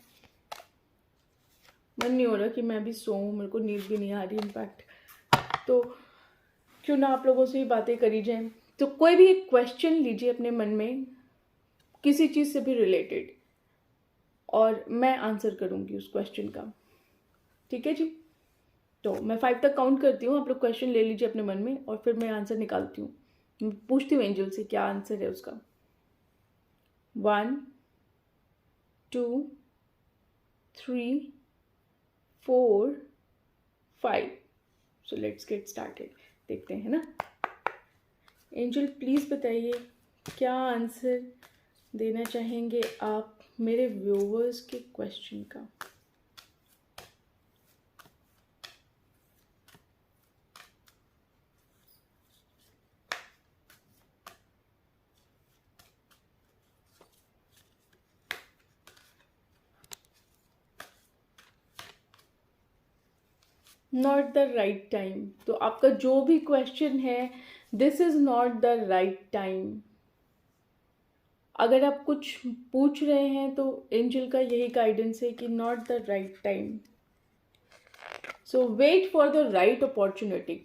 A: मन नहीं हो रहा कि मैं भी सोऊं, मेरे को नींद भी नहीं आ रही इनफैक्ट, तो क्यों ना आप लोगों से ही बातें करी जाए। तो कोई भी एक क्वेश्चन लीजिए अपने मन में, किसी चीज़ से भी रिलेटेड, और मैं आंसर करूंगी उस क्वेश्चन का। ठीक है जी, तो मैं 5 तक काउंट करती हूँ, आप लोग क्वेश्चन ले लीजिए अपने मन में और फिर मैं आंसर निकालती हूँ। मैं पूछती हूँ एंजल से क्या आंसर है उसका। 1 2 3 4 5। So let's get started. देखते हैं ना। एंजल प्लीज़ बताइए क्या आंसर देना चाहेंगे आप मेरे व्यूवर्स के क्वेश्चन का। Not the right time. तो आपका जो भी क्वेश्चन है, this is not the right time. अगर आप कुछ पूछ रहे हैं तो एंजल का यही गाइडेंस है कि not the right time. So wait for the right opportunity.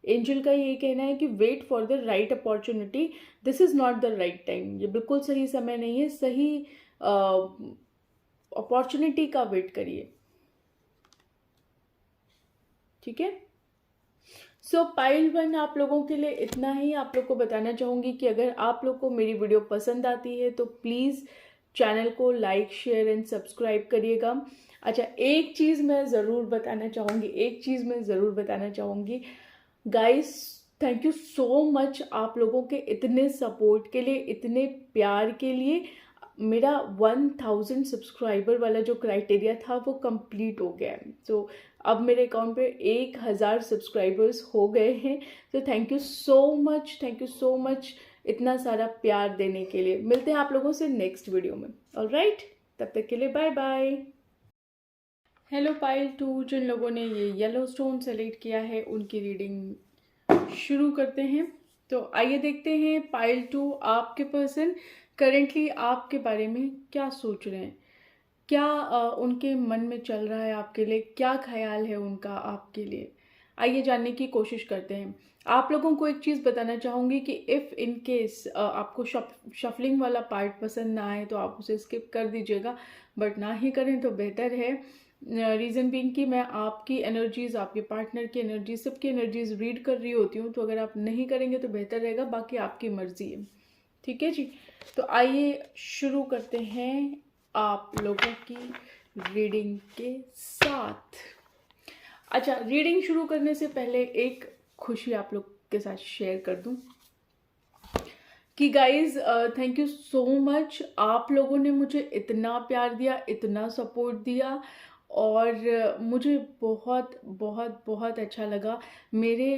A: Angel का ये कहना है कि wait for the right opportunity, this is not the right time. ये बिल्कुल सही समय नहीं है, सही अपॉर्चुनिटी का वेट करिए। ठीक है। सो पाइल 1 आप लोगों के लिए इतना ही। आप लोग को बताना चाहूँगी कि अगर आप लोग को मेरी वीडियो पसंद आती है तो प्लीज़ चैनल को लाइक शेयर एंड सब्सक्राइब करिएगा। अच्छा, एक चीज़ मैं ज़रूर बताना चाहूँगी guys, thank you so much आप लोगों के इतने सपोर्ट के लिए, इतने प्यार के लिए। मेरा 1000 सब्सक्राइबर वाला जो क्राइटेरिया था वो कंप्लीट हो गया है। तो अब मेरे अकाउंट पे 1000 सब्सक्राइबर्स हो गए हैं। तो थैंक यू सो मच इतना सारा प्यार देने के लिए। मिलते हैं आप लोगों से नेक्स्ट वीडियो में। ऑलराइट, तब तक के लिए बाय बाय। हेलो पाइल 2, जिन लोगों ने ये येलो स्टोन सेलेक्ट किया है उनकी रीडिंग शुरू करते हैं। तो आइए देखते हैं पाइल 2 आपके पर्सन करेंटली आपके बारे में क्या सोच रहे हैं, क्या उनके मन में चल रहा है आपके लिए, क्या ख्याल है उनका आपके लिए, आइए जानने की कोशिश करते हैं। आप लोगों को एक चीज़ बताना चाहूँगी कि इफ़ इन केस आपको शफलिंग वाला पार्ट पसंद ना आए तो आप उसे स्किप कर दीजिएगा, बट ना ही करें तो बेहतर है। रीज़न बीइंग कि मैं आपकी एनर्जीज़, आपके पार्टनर की एनर्जीज, सबकी एनर्जीज रीड कर रही होती हूँ, तो अगर आप नहीं करेंगे तो बेहतर रहेगा, बाकी आपकी मर्ज़ी है। ठीक है जी, तो आइए शुरू करते हैं आप लोगों की रीडिंग के साथ। अच्छा, रीडिंग शुरू करने से पहले एक खुशी आप लोग के साथ शेयर कर दूं कि guys thank you so much. आप लोगों ने मुझे इतना प्यार दिया, इतना सपोर्ट दिया, और मुझे बहुत बहुत बहुत अच्छा लगा। मेरे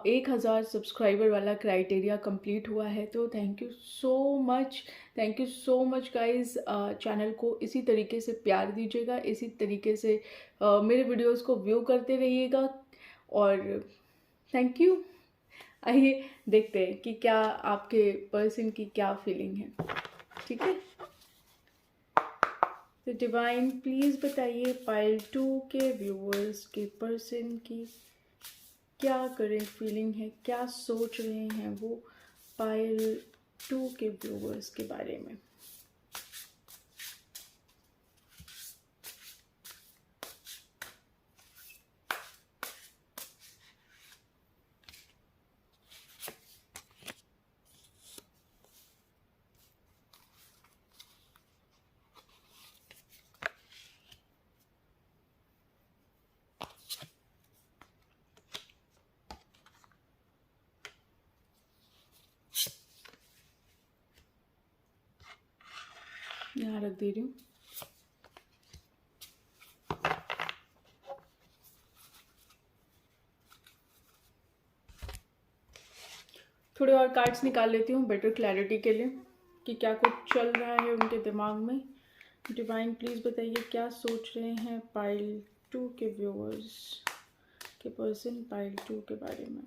A: 1000 सब्सक्राइबर वाला क्राइटेरिया कंप्लीट हुआ है, तो thank you so much, thank you so much guys. Channel को इसी तरीके से प्यार दीजिएगा, इसी तरीके से मेरे वीडियोस को व्यू करते रहिएगा, और थैंक यू। आइए देखते हैं कि क्या आपके पर्सन की क्या फीलिंग है। ठीक है, तो डिवाइन प्लीज़ बताइए पाइल 2 के व्यूअर्स के पर्सन की क्या करेंट फीलिंग है, क्या सोच रहे हैं वो पाइल 2 के व्यूअर्स के बारे में। यहाँ रख दे रही हूँ। थोड़े और कार्ड्स निकाल लेती हूँ बेटर क्लैरिटी के लिए कि क्या कुछ चल रहा है उनके दिमाग में। डिवाइन प्लीज़ बताइए क्या सोच रहे हैं पाइल 2 के व्यूअर्स के पर्सन पाइल 2 के बारे में।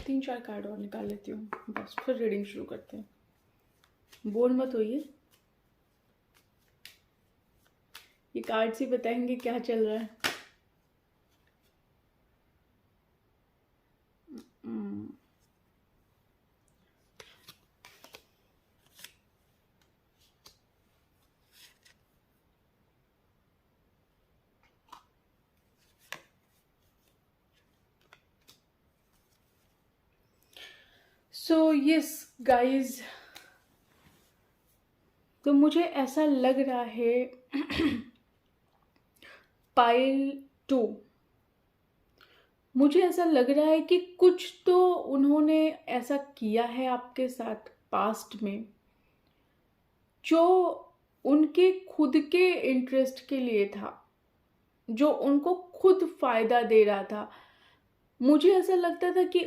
A: तीन चार कार्ड और निकाल लेती हूँ, बस फिर रीडिंग शुरू करते हैं। बोर मत होइए, ये कार्ड्स ही बताएंगे क्या चल रहा है। सो यस गाइज, तो मुझे ऐसा लग रहा है पाइल 2, मुझे ऐसा लग रहा है कि कुछ तो उन्होंने ऐसा किया है आपके साथ पास्ट में जो उनके खुद के इंटरेस्ट के लिए था, जो उनको खुद फायदा दे रहा था। मुझे ऐसा लगता था कि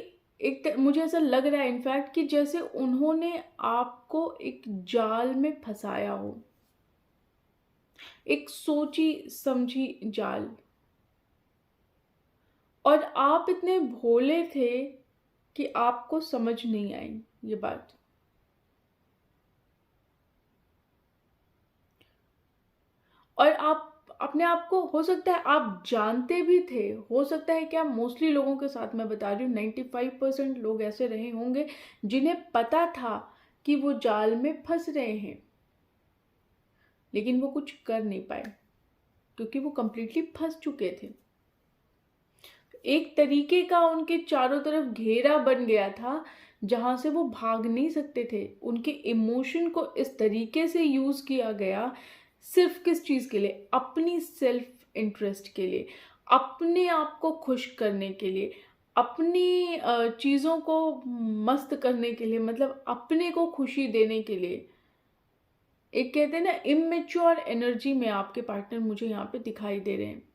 A: मुझे ऐसा लग रहा है इनफैक्ट कि जैसे उन्होंने आपको एक जाल में फंसाया हो, एक सोची समझी जाल, और आप इतने भोले थे कि आपको समझ नहीं आई ये बात। और आप अपने आप को, हो सकता है आप जानते भी थे, हो सकता है क्या, मोस्टली लोगों के साथ मैं बता रही हूँ 95% लोग ऐसे रहे होंगे जिन्हें पता था कि वो जाल में फंस रहे हैं, लेकिन वो कुछ कर नहीं पाए क्योंकि वो कंप्लीटली फंस चुके थे। एक तरीके का उनके चारों तरफ घेरा बन गया था जहां से वो भाग नहीं सकते थे। उनके इमोशन को इस तरीके से यूज किया गया, सिर्फ किस चीज के लिए, अपनी सेल्फ इंटरेस्ट के लिए, अपने आप को खुश करने के लिए, अपनी चीज़ों को मस्त करने के लिए, मतलब अपने को खुशी देने के लिए, एक कहते हैं ना इमेच्योर एनर्जी में आपके पार्टनर मुझे यहाँ पे दिखाई दे रहे हैं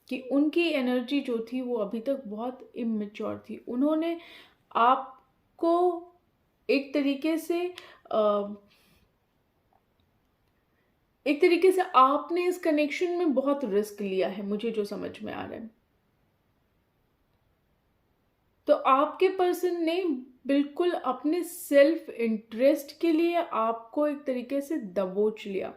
A: कि उनकी एनर्जी जो थी वो अभी तक बहुत इमेच्योर थी। उन्होंने आपको एक तरीके से आपने इस कनेक्शन में बहुत रिस्क लिया है, मुझे जो समझ में आ रहा है। तो आपके पर्सन ने बिल्कुल अपने सेल्फ इंटरेस्ट के लिए आपको एक तरीके से दबोच लिया।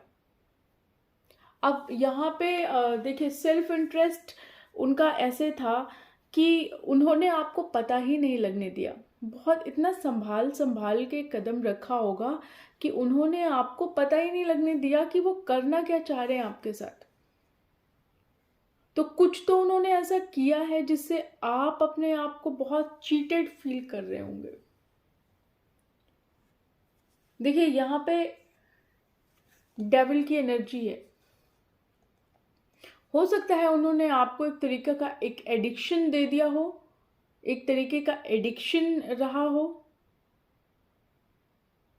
A: अब यहाँ पे देखिए, सेल्फ इंटरेस्ट उनका ऐसे था कि उन्होंने आपको पता ही नहीं लगने दिया। बहुत इतना संभाल संभाल के कदम रखा होगा कि उन्होंने आपको पता ही नहीं लगने दिया कि वो करना क्या चाह रहे हैं आपके साथ। तो कुछ तो उन्होंने ऐसा किया है जिससे आप अपने आप को बहुत चीटेड फील कर रहे होंगे। देखिए, यहाँ पे डेविल की एनर्जी है। हो सकता है उन्होंने आपको एक तरीके का एक एडिक्शन दे दिया हो, एक तरीके का एडिक्शन रहा हो,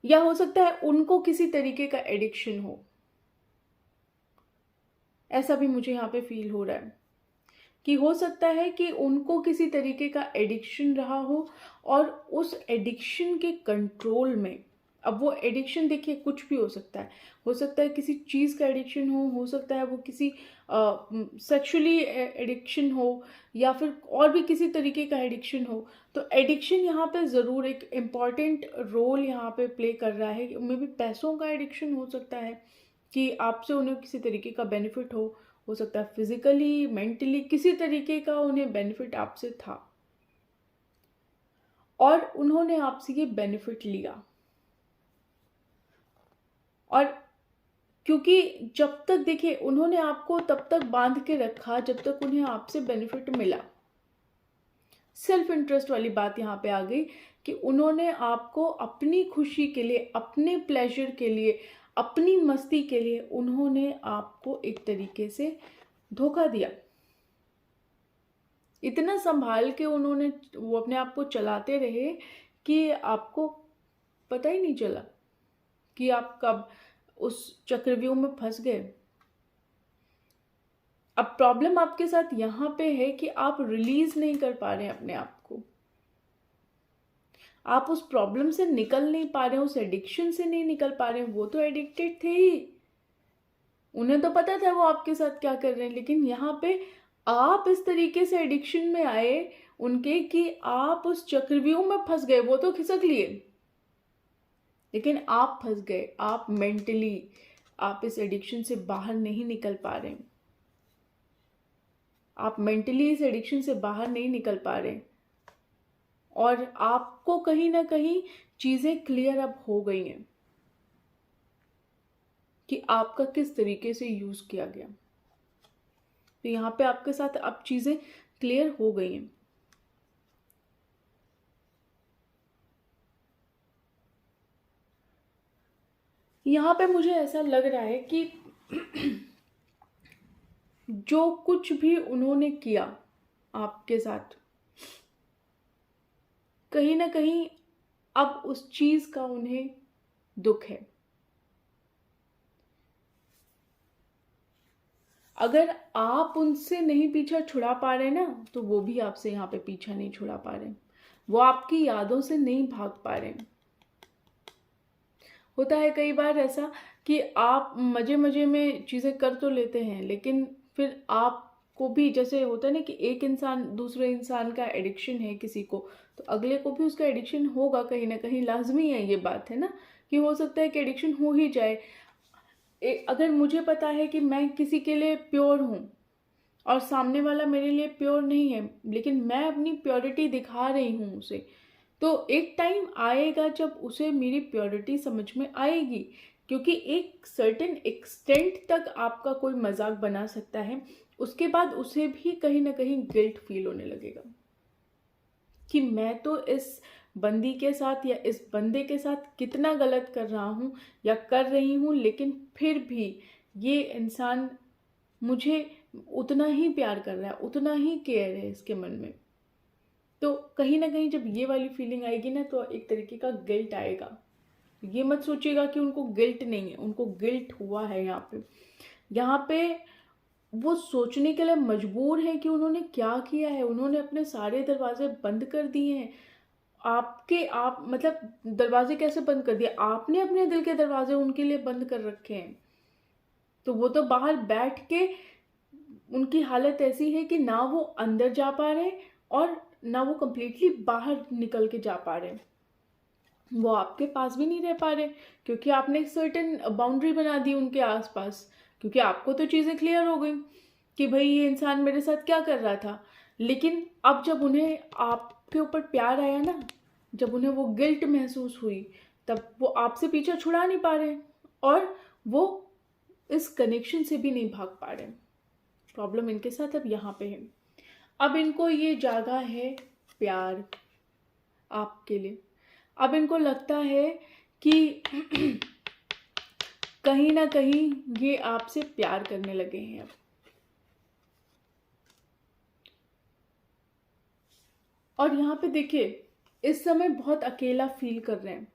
A: या हो सकता है उनको किसी तरीके का एडिक्शन हो। ऐसा भी मुझे यहाँ पे फील हो रहा है कि हो सकता है कि उनको किसी तरीके का एडिक्शन रहा हो और उस एडिक्शन के कंट्रोल में, अब वो एडिक्शन देखिए कुछ भी हो सकता है किसी चीज़ का एडिक्शन हो सकता है वो किसी सेक्सुअली एडिक्शन हो, या फिर और भी किसी तरीके का एडिक्शन हो। तो एडिक्शन यहाँ पे ज़रूर एक इम्पॉर्टेंट रोल यहाँ पे प्ले कर रहा है। मे भी पैसों का एडिक्शन हो सकता है कि आपसे उन्हें किसी तरीके का बेनिफिट हो सकता है फिजिकली, मेंटली किसी तरीके का उन्हें बेनिफिट आपसे था और उन्होंने आपसे ये बेनिफिट लिया। और क्योंकि जब तक देखिए उन्होंने आपको तब तक बांध के रखा जब तक उन्हें आपसे बेनिफिट मिला। सेल्फ इंटरेस्ट वाली बात यहाँ पे आ गई कि उन्होंने आपको अपनी खुशी के लिए, अपने प्लेजर के लिए, अपनी मस्ती के लिए उन्होंने आपको एक तरीके से धोखा दिया। इतना संभाल के उन्होंने वो अपने आप को चलाते रहे कि आपको पता ही नहीं चला कि आप कब उस चक्रव्यूह में फंस गए। अब प्रॉब्लम आपके साथ यहाँ पे है कि आप रिलीज नहीं कर पा रहे हैं अपने आप को, आप उस प्रॉब्लम से निकल नहीं पा रहे हैं, उस एडिक्शन से नहीं निकल पा रहे हैं। वो तो एडिक्टेड थे ही, उन्हें तो पता था वो आपके साथ क्या कर रहे हैं, लेकिन यहाँ पे आप इस तरीके से एडिक्शन में आए उनके कि आप उस चक्रव्यूह में फंस गए। वो तो खिसक लिए लेकिन आप फंस गए। आप मेंटली आप इस एडिक्शन से बाहर नहीं निकल पा रहे, आप मेंटली इस एडिक्शन से बाहर नहीं निकल पा रहे और आपको कहीं ना कहीं चीज़ें क्लियर अब हो गई हैं कि आपका किस तरीके से यूज़ किया गया। तो यहाँ पे आपके साथ अब चीज़ें क्लियर हो गई हैं। यहाँ पे मुझे ऐसा लग रहा है कि जो कुछ भी उन्होंने किया आपके साथ, कहीं ना कहीं अब उस चीज़ का उन्हें दुख है। अगर आप उनसे नहीं पीछा छुड़ा पा रहे ना, तो वो भी आपसे यहाँ पे पीछा नहीं छुड़ा पा रहे, वो आपकी यादों से नहीं भाग पा रहे। होता है कई बार ऐसा कि आप मजे मजे में चीज़ें कर तो लेते हैं, लेकिन फिर आपको भी जैसे होता है ना कि एक इंसान दूसरे इंसान का एडिक्शन है किसी को, तो अगले को भी उसका एडिक्शन होगा कहीं ना कहीं, लाजमी है ये बात, है ना, कि हो सकता है कि एडिक्शन हो ही जाए। अगर मुझे पता है कि मैं किसी के लिए प्योर हूँ और सामने वाला मेरे लिए प्योर नहीं है, लेकिन मैं अपनी प्योरिटी दिखा रही हूँ उसे, तो एक टाइम आएगा जब उसे मेरी प्योरिटी समझ में आएगी। क्योंकि एक सर्टेन एक्सटेंट तक आपका कोई मजाक बना सकता है, उसके बाद उसे भी कहीं ना कहीं गिल्ट फील होने लगेगा कि मैं तो इस बंदी के साथ या इस बंदे के साथ कितना गलत कर रहा हूँ या कर रही हूँ, लेकिन फिर भी ये इंसान मुझे उतना ही प्यार कर रहा है, उतना ही केयर है इसके मन में। तो कहीं ना कहीं जब ये वाली फीलिंग आएगी ना, तो एक तरीके का गिल्ट आएगा। ये मत सोचिएगा कि उनको गिल्ट नहीं है, उनको गिल्ट हुआ है। यहाँ पे वो सोचने के लिए मजबूर है कि उन्होंने क्या किया है। उन्होंने अपने सारे दरवाजे बंद कर दिए हैं। आप मतलब दरवाजे कैसे बंद कर दिए? आपने अपने दिल के दरवाजे उनके लिए बंद कर रखे हैं। तो वो तो बाहर बैठ के उनकी हालत ऐसी है कि ना वो अंदर जा पा रहे और ना वो कंप्लीटली बाहर निकल के जा पा रहे। वो आपके पास भी नहीं रह पा रहे, क्योंकि आपने एक सर्टेन बाउंड्री बना दी उनके आसपास। क्योंकि आपको तो चीज़ें क्लियर हो गई कि भाई ये इंसान मेरे साथ क्या कर रहा था। लेकिन अब जब उन्हें आपके ऊपर प्यार आया ना, जब उन्हें वो गिल्ट महसूस हुई, तब वो आपसे पीछा छुड़ा नहीं पा रहे और वो इस कनेक्शन से भी नहीं भाग पा रहे। प्रॉब्लम इनके साथ अब यहाँ पे है। अब इनको ये जागा है प्यार आपके लिए। अब इनको लगता है कि कहीं ना कहीं ये आपसे प्यार करने लगे हैं अब। और यहाँ पे देखिए, इस समय बहुत अकेला फील कर रहे हैं।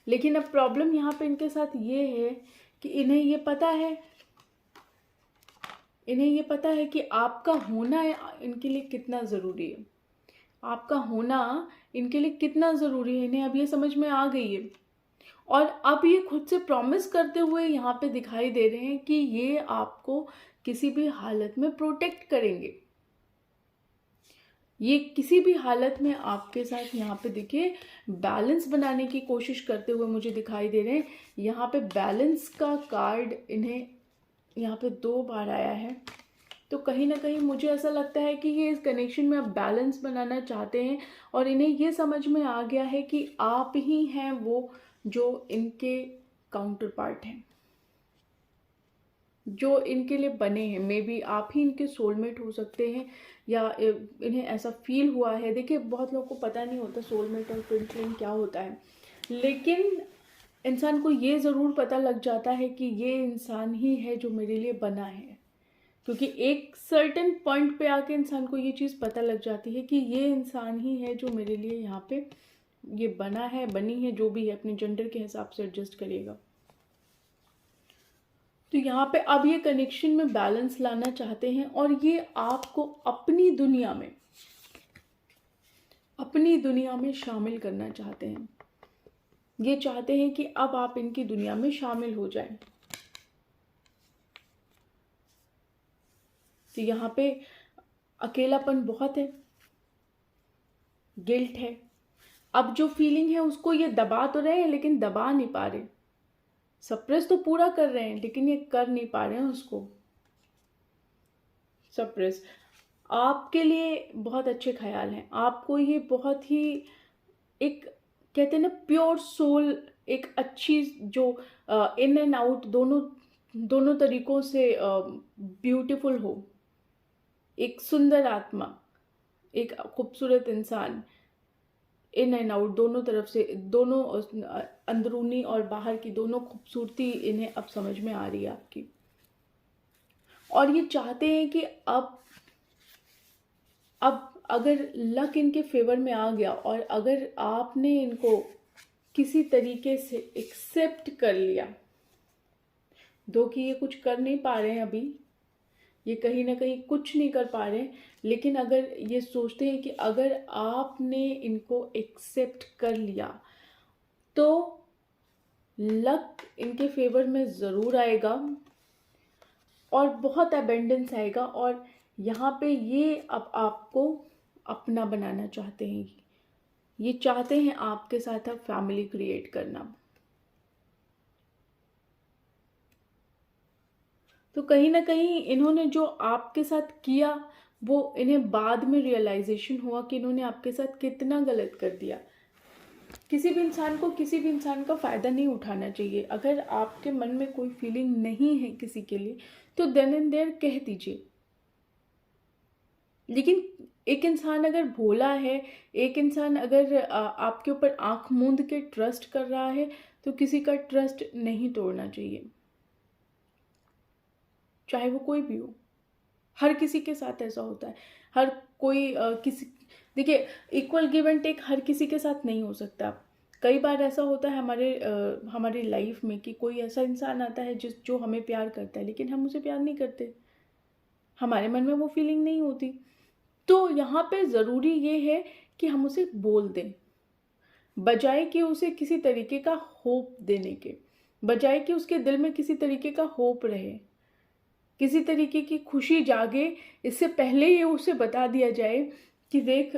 A: लेकिन अब प्रॉब्लम यहाँ पे इनके साथ ये है कि इन्हें ये पता है कि आपका होना इनके लिए कितना ज़रूरी है। आपका होना इनके लिए कितना ज़रूरी है, इन्हें अब ये समझ में आ गई है। और अब ये खुद से प्रॉमिस करते हुए यहाँ पे दिखाई दे रहे हैं कि ये आपको किसी भी हालत में प्रोटेक्ट करेंगे। ये किसी भी हालत में आपके साथ यहाँ पे देखिए बैलेंस बनाने की कोशिश करते हुए मुझे दिखाई दे रहे हैं। यहाँ पे बैलेंस का कार्ड इन्हें यहाँ पे 2 बार आया है। तो कहीं ना कहीं मुझे ऐसा लगता है कि ये इस कनेक्शन में अब बैलेंस बनाना चाहते हैं और इन्हें ये समझ में आ गया है कि आप ही हैं वो जो इनके काउंटर पार्ट हैं, जो इनके लिए बने हैं। मे बी आप ही इनके सोलमेट हो सकते हैं, या इन्हें ऐसा फील हुआ है। देखिए, बहुत लोगों को पता नहीं होता सोलमेट और ट्विन फ्लेम क्या होता है, लेकिन इंसान को ये ज़रूर पता लग जाता है कि ये इंसान ही है जो मेरे लिए बना है। क्योंकि एक सर्टेन पॉइंट पे आके इंसान को ये चीज़ पता लग जाती है कि ये इंसान ही है जो मेरे लिए यहाँ पे ये बना है, बनी है, जो भी है अपने जेंडर के हिसाब से एडजस्ट करिएगा। तो यहाँ पे अब ये कनेक्शन में बैलेंस लाना चाहते हैं और ये आपको अपनी दुनिया में शामिल करना चाहते हैं। ये चाहते हैं कि अब आप इनकी दुनिया में शामिल हो जाएं। तो यहाँ पे अकेलापन बहुत है, गिल्ट है। अब जो फीलिंग है उसको ये दबा तो रहे हैं, लेकिन दबा नहीं पा रहे। सप्रेस तो पूरा कर रहे हैं, लेकिन ये कर नहीं पा रहे हैं उसको सप्रेस। आपके लिए बहुत अच्छे ख्याल हैं। आपको ये बहुत ही एक कहते हैं ना प्योर सोल, एक अच्छी जो इन एंड आउट दोनों तरीकों से ब्यूटीफुल हो, एक सुंदर आत्मा, एक खूबसूरत इंसान, इन एंड आउट दोनों तरफ से, दोनों अंदरूनी और बाहर की दोनों खूबसूरती इन्हें अब समझ में आ रही है आपकी। और ये चाहते हैं कि अब अगर लक इनके फेवर में आ गया और अगर आपने इनको किसी तरीके से एक्सेप्ट कर लिया, दो कि ये कुछ कर नहीं पा रहे हैं अभी, ये कहीं ना कहीं कुछ नहीं कर पा रहे, लेकिन अगर ये सोचते हैं कि अगर आपने इनको एक्सेप्ट कर लिया तो लक इनके फेवर में ज़रूर आएगा और बहुत अबेंडेंस आएगा। और यहाँ पे ये अब आपको अपना बनाना चाहते हैं। ये चाहते हैं आपके साथ अब फैमिली क्रिएट करना। तो कहीं ना कहीं इन्होंने जो आपके साथ किया वो इन्हें बाद में रियलाइजेशन हुआ कि इन्होंने आपके साथ कितना गलत कर दिया। किसी भी इंसान को किसी भी इंसान का फ़ायदा नहीं उठाना चाहिए। अगर आपके मन में कोई फीलिंग नहीं है किसी के लिए तो देन एंड देयर कह दीजिए। लेकिन एक इंसान अगर भोला है, एक इंसान अगर आपके ऊपर आंख मूंद के ट्रस्ट कर रहा है, तो किसी का ट्रस्ट नहीं तोड़ना चाहिए, चाहे वो कोई भी हो। हर किसी के साथ ऐसा होता है। हर कोई किसी, देखिए, इक्वल गिव एंड टेक हर किसी के साथ नहीं हो सकता। कई बार ऐसा होता है हमारी लाइफ में कि कोई ऐसा इंसान आता है जो हमें प्यार करता है, लेकिन हम उसे प्यार नहीं करते, हमारे मन में वो फीलिंग नहीं होती। तो यहाँ पे ज़रूरी ये है कि हम उसे बोल दें, बजाय कि उसे किसी तरीके का होप देने के, बजाय कि उसके दिल में किसी तरीके का होप रहे, किसी तरीके की खुशी जागे, इससे पहले ही उसे बता दिया जाए कि देख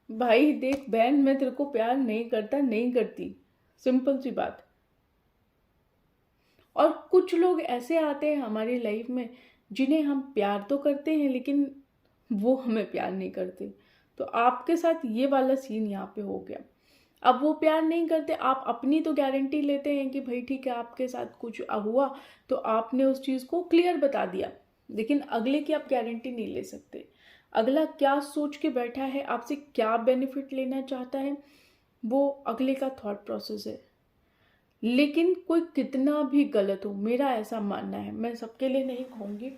A: भाई, देख बहन, मैं तेरे को प्यार नहीं करता, नहीं करती, सिंपल सी बात। और कुछ लोग ऐसे आते हैं हमारी लाइफ में जिन्हें हम प्यार तो करते हैं, लेकिन वो हमें प्यार नहीं करते। तो आपके साथ ये वाला सीन यहाँ पे हो गया। अब वो प्यार नहीं करते, आप अपनी तो गारंटी लेते हैं कि भाई ठीक है, आपके साथ कुछ हुआ तो आपने उस चीज़ को क्लियर बता दिया, लेकिन अगले की आप गारंटी नहीं ले सकते। अगला क्या सोच के बैठा है, आपसे क्या बेनिफिट लेना चाहता है, वो अगले का थॉट प्रोसेस है। लेकिन कोई कितना भी गलत हो, मेरा ऐसा मानना है, मैं सबके लिए नहीं कहूँगी,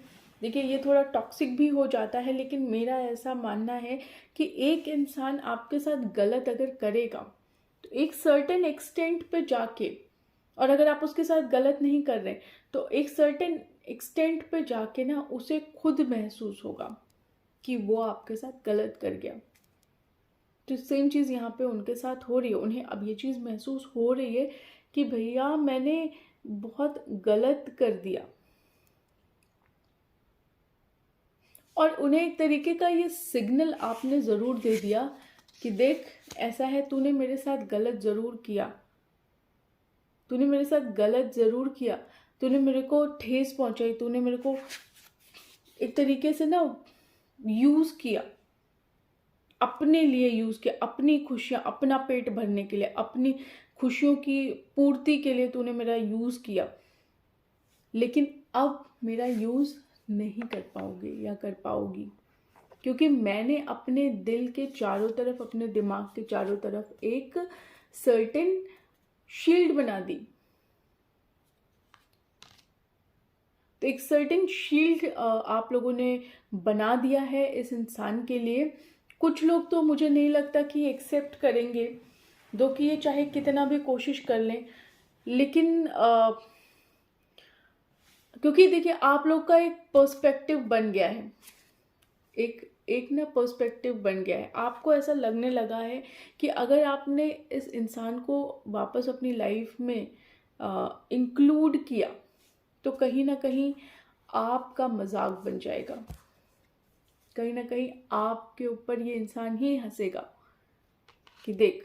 A: देखिए ये थोड़ा टॉक्सिक भी हो जाता है, लेकिन मेरा ऐसा मानना है कि एक इंसान आपके साथ गलत अगर करेगा तो एक सर्टेन एक्सटेंट पे जाके, और अगर आप उसके साथ गलत नहीं कर रहे तो एक सर्टेन एक्सटेंट पे जाके ना उसे खुद महसूस होगा कि वो आपके साथ गलत कर गया। तो सेम चीज़ यहाँ पे उनके साथ हो रही है, उन्हें अब ये चीज़ महसूस हो रही है कि भैया मैंने बहुत गलत कर दिया, और उन्हें एक तरीके का ये सिग्नल आपने ज़रूर दे दिया कि देख ऐसा है, तूने मेरे साथ गलत ज़रूर किया, तूने मेरे साथ गलत ज़रूर किया, तूने मेरे को ठेस पहुंचाई, तूने मेरे को एक तरीके से ना यूज़ किया, अपने लिए यूज़ किया, अपनी खुशियाँ, अपना पेट भरने के लिए, अपनी खुशियों की पूर्ति के लिए तूने मेरा यूज़ किया, लेकिन अब मेरा यूज़ नहीं कर पाओगे या कर पाओगी, क्योंकि मैंने अपने दिल के चारों तरफ, अपने दिमाग के चारों तरफ एक सर्टेन शील्ड बना दी। तो एक सर्टेन शील्ड आप लोगों ने बना दिया है इस इंसान के लिए। कुछ लोग तो मुझे नहीं लगता कि एक्सेप्ट करेंगे, दो कि ये चाहे कितना भी कोशिश कर लें, लेकिन क्योंकि देखिए आप लोग का एक पर्सपेक्टिव बन गया है, एक ना पर्सपेक्टिव बन गया है। आपको ऐसा लगने लगा है कि अगर आपने इस इंसान को वापस अपनी लाइफ में इंक्लूड किया तो कहीं ना कहीं आपका मजाक बन जाएगा, कहीं ना कहीं आपके ऊपर ये इंसान ही हंसेगा कि देख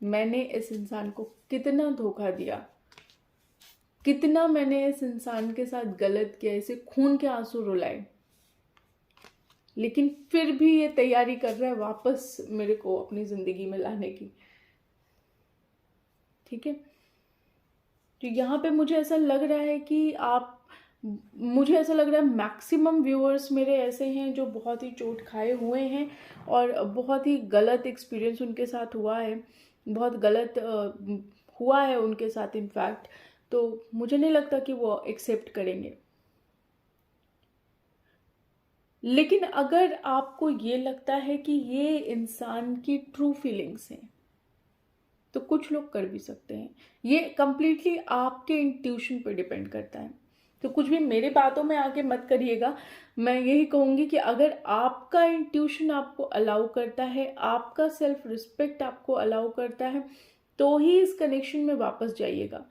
A: मैंने इस इंसान को कितना धोखा दिया, कितना मैंने इस इंसान के साथ गलत किया, इसे खून के आंसू रुलाए, लेकिन फिर भी ये तैयारी कर रहा है वापस मेरे को अपनी जिंदगी में लाने की। ठीक है, तो यहाँ पे मुझे ऐसा लग रहा है कि मुझे ऐसा लग रहा है मैक्सिमम व्यूअर्स मेरे ऐसे हैं जो बहुत ही चोट खाए हुए हैं और बहुत ही गलत एक्सपीरियंस उनके साथ हुआ है, बहुत गलत हुआ है उनके साथ इनफैक्ट। तो मुझे नहीं लगता कि वो एक्सेप्ट करेंगे। लेकिन अगर आपको ये लगता है कि ये इंसान की ट्रू फीलिंग्स हैं तो कुछ लोग कर भी सकते हैं। ये कंप्लीटली आपके इंट्यूशन पे डिपेंड करता है। तो कुछ भी मेरे बातों में आके मत करिएगा। मैं यही कहूँगी कि अगर आपका इंट्यूशन आपको अलाउ करता है, आपका सेल्फ रिस्पेक्ट आपको अलाउ करता है, तो ही इस कनेक्शन में वापस जाइएगा।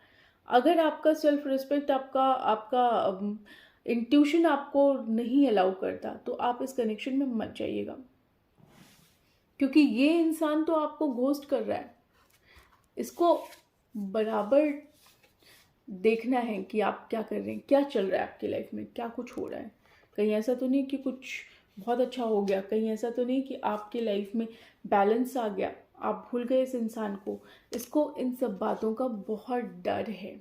A: अगर आपका सेल्फ रिस्पेक्ट, आपका इंट्यूशन आपको नहीं अलाउ करता तो आप इस कनेक्शन में मत जाइएगा, क्योंकि ये इंसान तो आपको घोस्ट कर रहा है। इसको बराबर देखना है कि आप क्या कर रहे हैं, क्या चल रहा है आपकी लाइफ में, क्या कुछ हो रहा है। कहीं ऐसा तो नहीं कि कुछ बहुत अच्छा हो गया, कहीं ऐसा तो नहीं कि आपकी लाइफ में बैलेंस आ गया, आप भूल गए इस इंसान को। इसको इन सब बातों का बहुत डर है,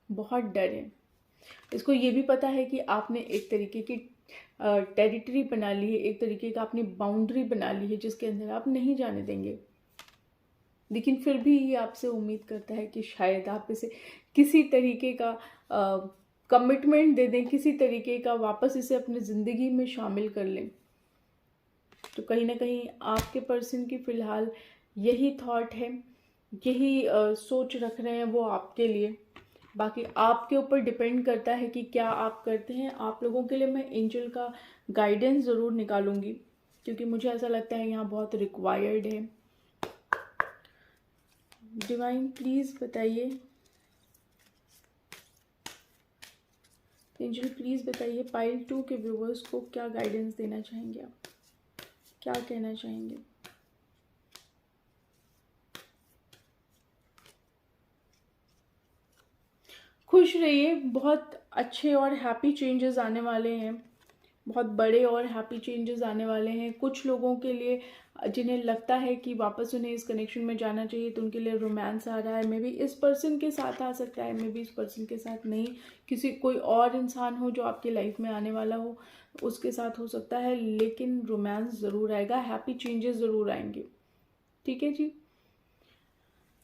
A: बहुत डर है। इसको ये भी पता है कि आपने एक तरीके की टेरिटरी बना ली है, एक तरीके का आपने बाउंड्री बना ली है जिसके अंदर आप नहीं जाने देंगे, लेकिन फिर भी ये आपसे उम्मीद करता है कि शायद आप इसे किसी तरीके का कमिटमेंट दे दें किसी तरीके का, वापस इसे अपनी ज़िंदगी में शामिल कर लें। तो कहीं ना कहीं आपके पर्सन की फ़िलहाल यही थॉट है, यही सोच रख रहे हैं वो आपके लिए। बाकी आपके ऊपर डिपेंड करता है कि क्या आप करते हैं। आप लोगों के लिए मैं एंजल का गाइडेंस ज़रूर निकालूंगी, क्योंकि मुझे ऐसा लगता है यहाँ बहुत रिक्वायर्ड है। डिवाइन प्लीज़ बताइए, एंजल प्लीज़ बताइए पाइल 2 के व्यूवर्स को क्या गाइडेंस देना चाहेंगे आप, क्या कहना चाहेंगे। खुश रहिए, बहुत अच्छे और हैप्पी चेंजेस आने वाले हैं, बहुत बड़े और हैप्पी चेंजेस आने वाले हैं। कुछ लोगों के लिए जिन्हें लगता है कि वापस उन्हें इस कनेक्शन में जाना चाहिए, तो उनके लिए रोमांस आ रहा है। मे बी इस पर्सन के साथ आ सकता है, मे बी इस पर्सन के साथ नहीं, किसी कोई और इंसान हो जो आपकी लाइफ में आने वाला हो, उसके साथ हो सकता है, लेकिन रोमांस ज़रूर आएगा, हैप्पी चेंजेस ज़रूर आएंगे। ठीक है जी।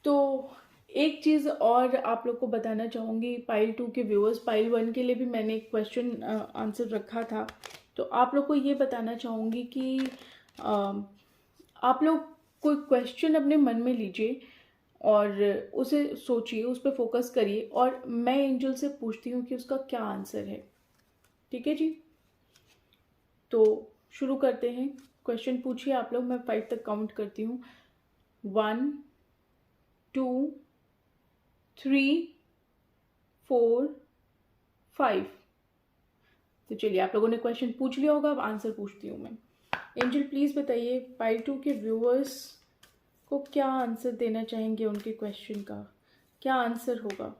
A: तो एक चीज़ और आप लोग को बताना चाहूँगी पाइल 2 के व्यूअर्स, पाइल 1 के लिए भी मैंने एक क्वेश्चन आंसर रखा था, तो आप लोग को ये बताना चाहूँगी कि आप लोग कोई क्वेश्चन अपने मन में लीजिए और उसे सोचिए, उस पर फोकस करिए, और मैं एंजल से पूछती हूँ कि उसका क्या आंसर है। ठीक है जी। तो शुरू करते हैं। क्वेश्चन पूछिए आप लोग, मैं 5 तक काउंट करती हूँ। 1 2 3 4 5। तो चलिए, आप लोगों ने क्वेश्चन पूछ लिया होगा, अब आंसर पूछती हूँ मैं। एंजल प्लीज़ बताइए पाइल 2 के व्यूअर्स को क्या आंसर देना चाहेंगे, उनके क्वेश्चन का क्या आंसर होगा।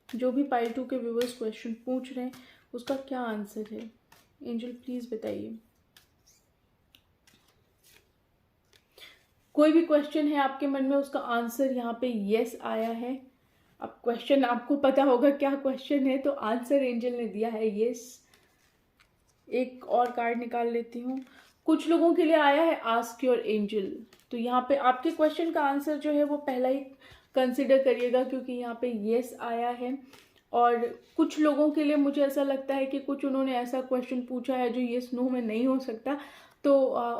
A: जो भी पाइल 2 के व्यूअर्स क्वेश्चन पूछ रहे हैं उसका क्या आंसर है, एंजल प्लीज़ बताइए। कोई भी क्वेश्चन है आपके मन में, उसका आंसर यहाँ पे यस आया है। अब क्वेश्चन आपको पता होगा क्या क्वेश्चन है, तो आंसर एंजल ने दिया है यस। एक और कार्ड निकाल लेती हूँ। कुछ लोगों के लिए आया है आस्क योर एंजल, तो यहाँ पे आपके क्वेश्चन का आंसर जो है वो पहला ही कंसिडर करिएगा, क्योंकि यहाँ पे यस आया है। और कुछ लोगों के लिए मुझे ऐसा लगता है कि कुछ उन्होंने ऐसा क्वेश्चन पूछा है जो यस नो में नहीं हो सकता, तो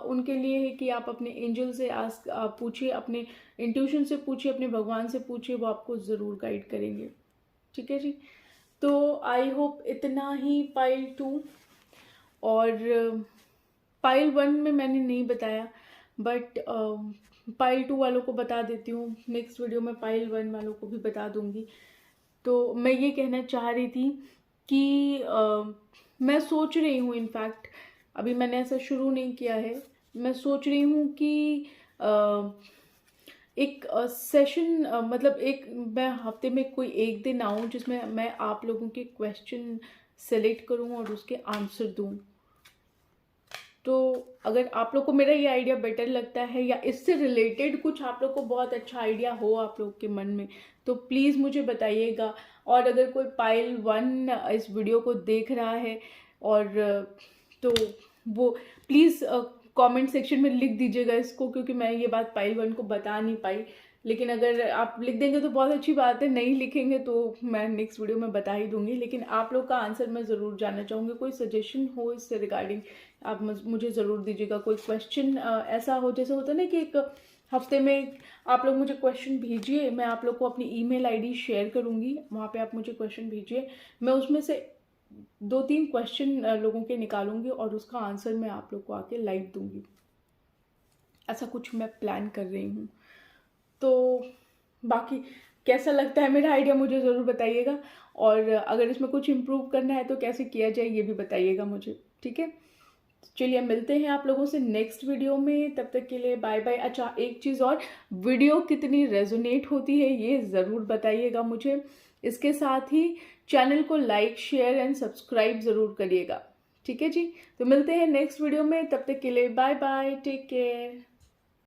A: उनके लिए है कि आप अपने एंजल से पूछिए, अपने इंट्यूशन से पूछिए, अपने भगवान से पूछिए, वो आपको ज़रूर गाइड करेंगे। ठीक है जी। तो आई होप इतना ही पाइल 2। और पाइल 1 में मैंने नहीं बताया, बट पाइल 2 वालों को बता देती हूँ। नेक्स्ट वीडियो में पाइल 1 वालों को भी बता दूँगी। तो मैं ये कहना चाह रही थी कि मैं सोच रही हूँ, इनफैक्ट अभी मैंने ऐसा शुरू नहीं किया है, मैं सोच रही हूँ कि एक सेशन मतलब एक मैं हफ्ते में कोई एक दिन आऊँ जिसमें मैं आप लोगों के क्वेश्चन सेलेक्ट करूँ और उसके आंसर दूँ। तो अगर आप लोग को मेरा ये आइडिया बेटर लगता है, या इससे रिलेटेड कुछ आप लोग को बहुत अच्छा आइडिया हो आप लोग के मन में, तो प्लीज़ मुझे बताइएगा। और अगर कोई पाइल 1 इस वीडियो को देख रहा है और तो वो प्लीज़ कमेंट सेक्शन में लिख दीजिएगा इसको, क्योंकि मैं ये बात पाइल 1 को बता नहीं पाई। लेकिन अगर आप लिख देंगे तो बहुत अच्छी बात है, नहीं लिखेंगे तो मैं नेक्स्ट वीडियो में बता ही दूंगी। लेकिन आप लोग का आंसर मैं ज़रूर जानना चाहूँगी। कोई सजेशन हो इससे रिगार्डिंग आप मुझे ज़रूर दीजिएगा। कोई क्वेश्चन ऐसा हो, जैसे होता है ना कि एक हफ्ते में आप लोग मुझे क्वेश्चन भेजिए, मैं आप लोग को अपनी ईमेल आईडी शेयर करूँगी, वहाँ पे आप मुझे क्वेश्चन भेजिए, मैं उसमें से 2-3 क्वेश्चन लोगों के निकालूंगी और उसका आंसर मैं आप लोग को आके लाइव दूंगी। ऐसा कुछ मैं प्लान कर रही हूँ। तो बाकी कैसा लगता है मेरा आइडिया मुझे ज़रूर बताइएगा, और अगर इसमें कुछ इम्प्रूव करना है तो कैसे किया जाए ये भी बताइएगा मुझे। ठीक है, चलिए मिलते हैं आप लोगों से नेक्स्ट वीडियो में। तब तक के लिए बाय बाय। अच्छा, एक चीज़ और, वीडियो कितनी रेजोनेट होती है ये ज़रूर बताइएगा मुझे। इसके साथ ही चैनल को लाइक शेयर एंड सब्सक्राइब ज़रूर करिएगा। ठीक है जी, तो मिलते हैं नेक्स्ट वीडियो में। तब तक के लिए बाय बाय, टेक केयर।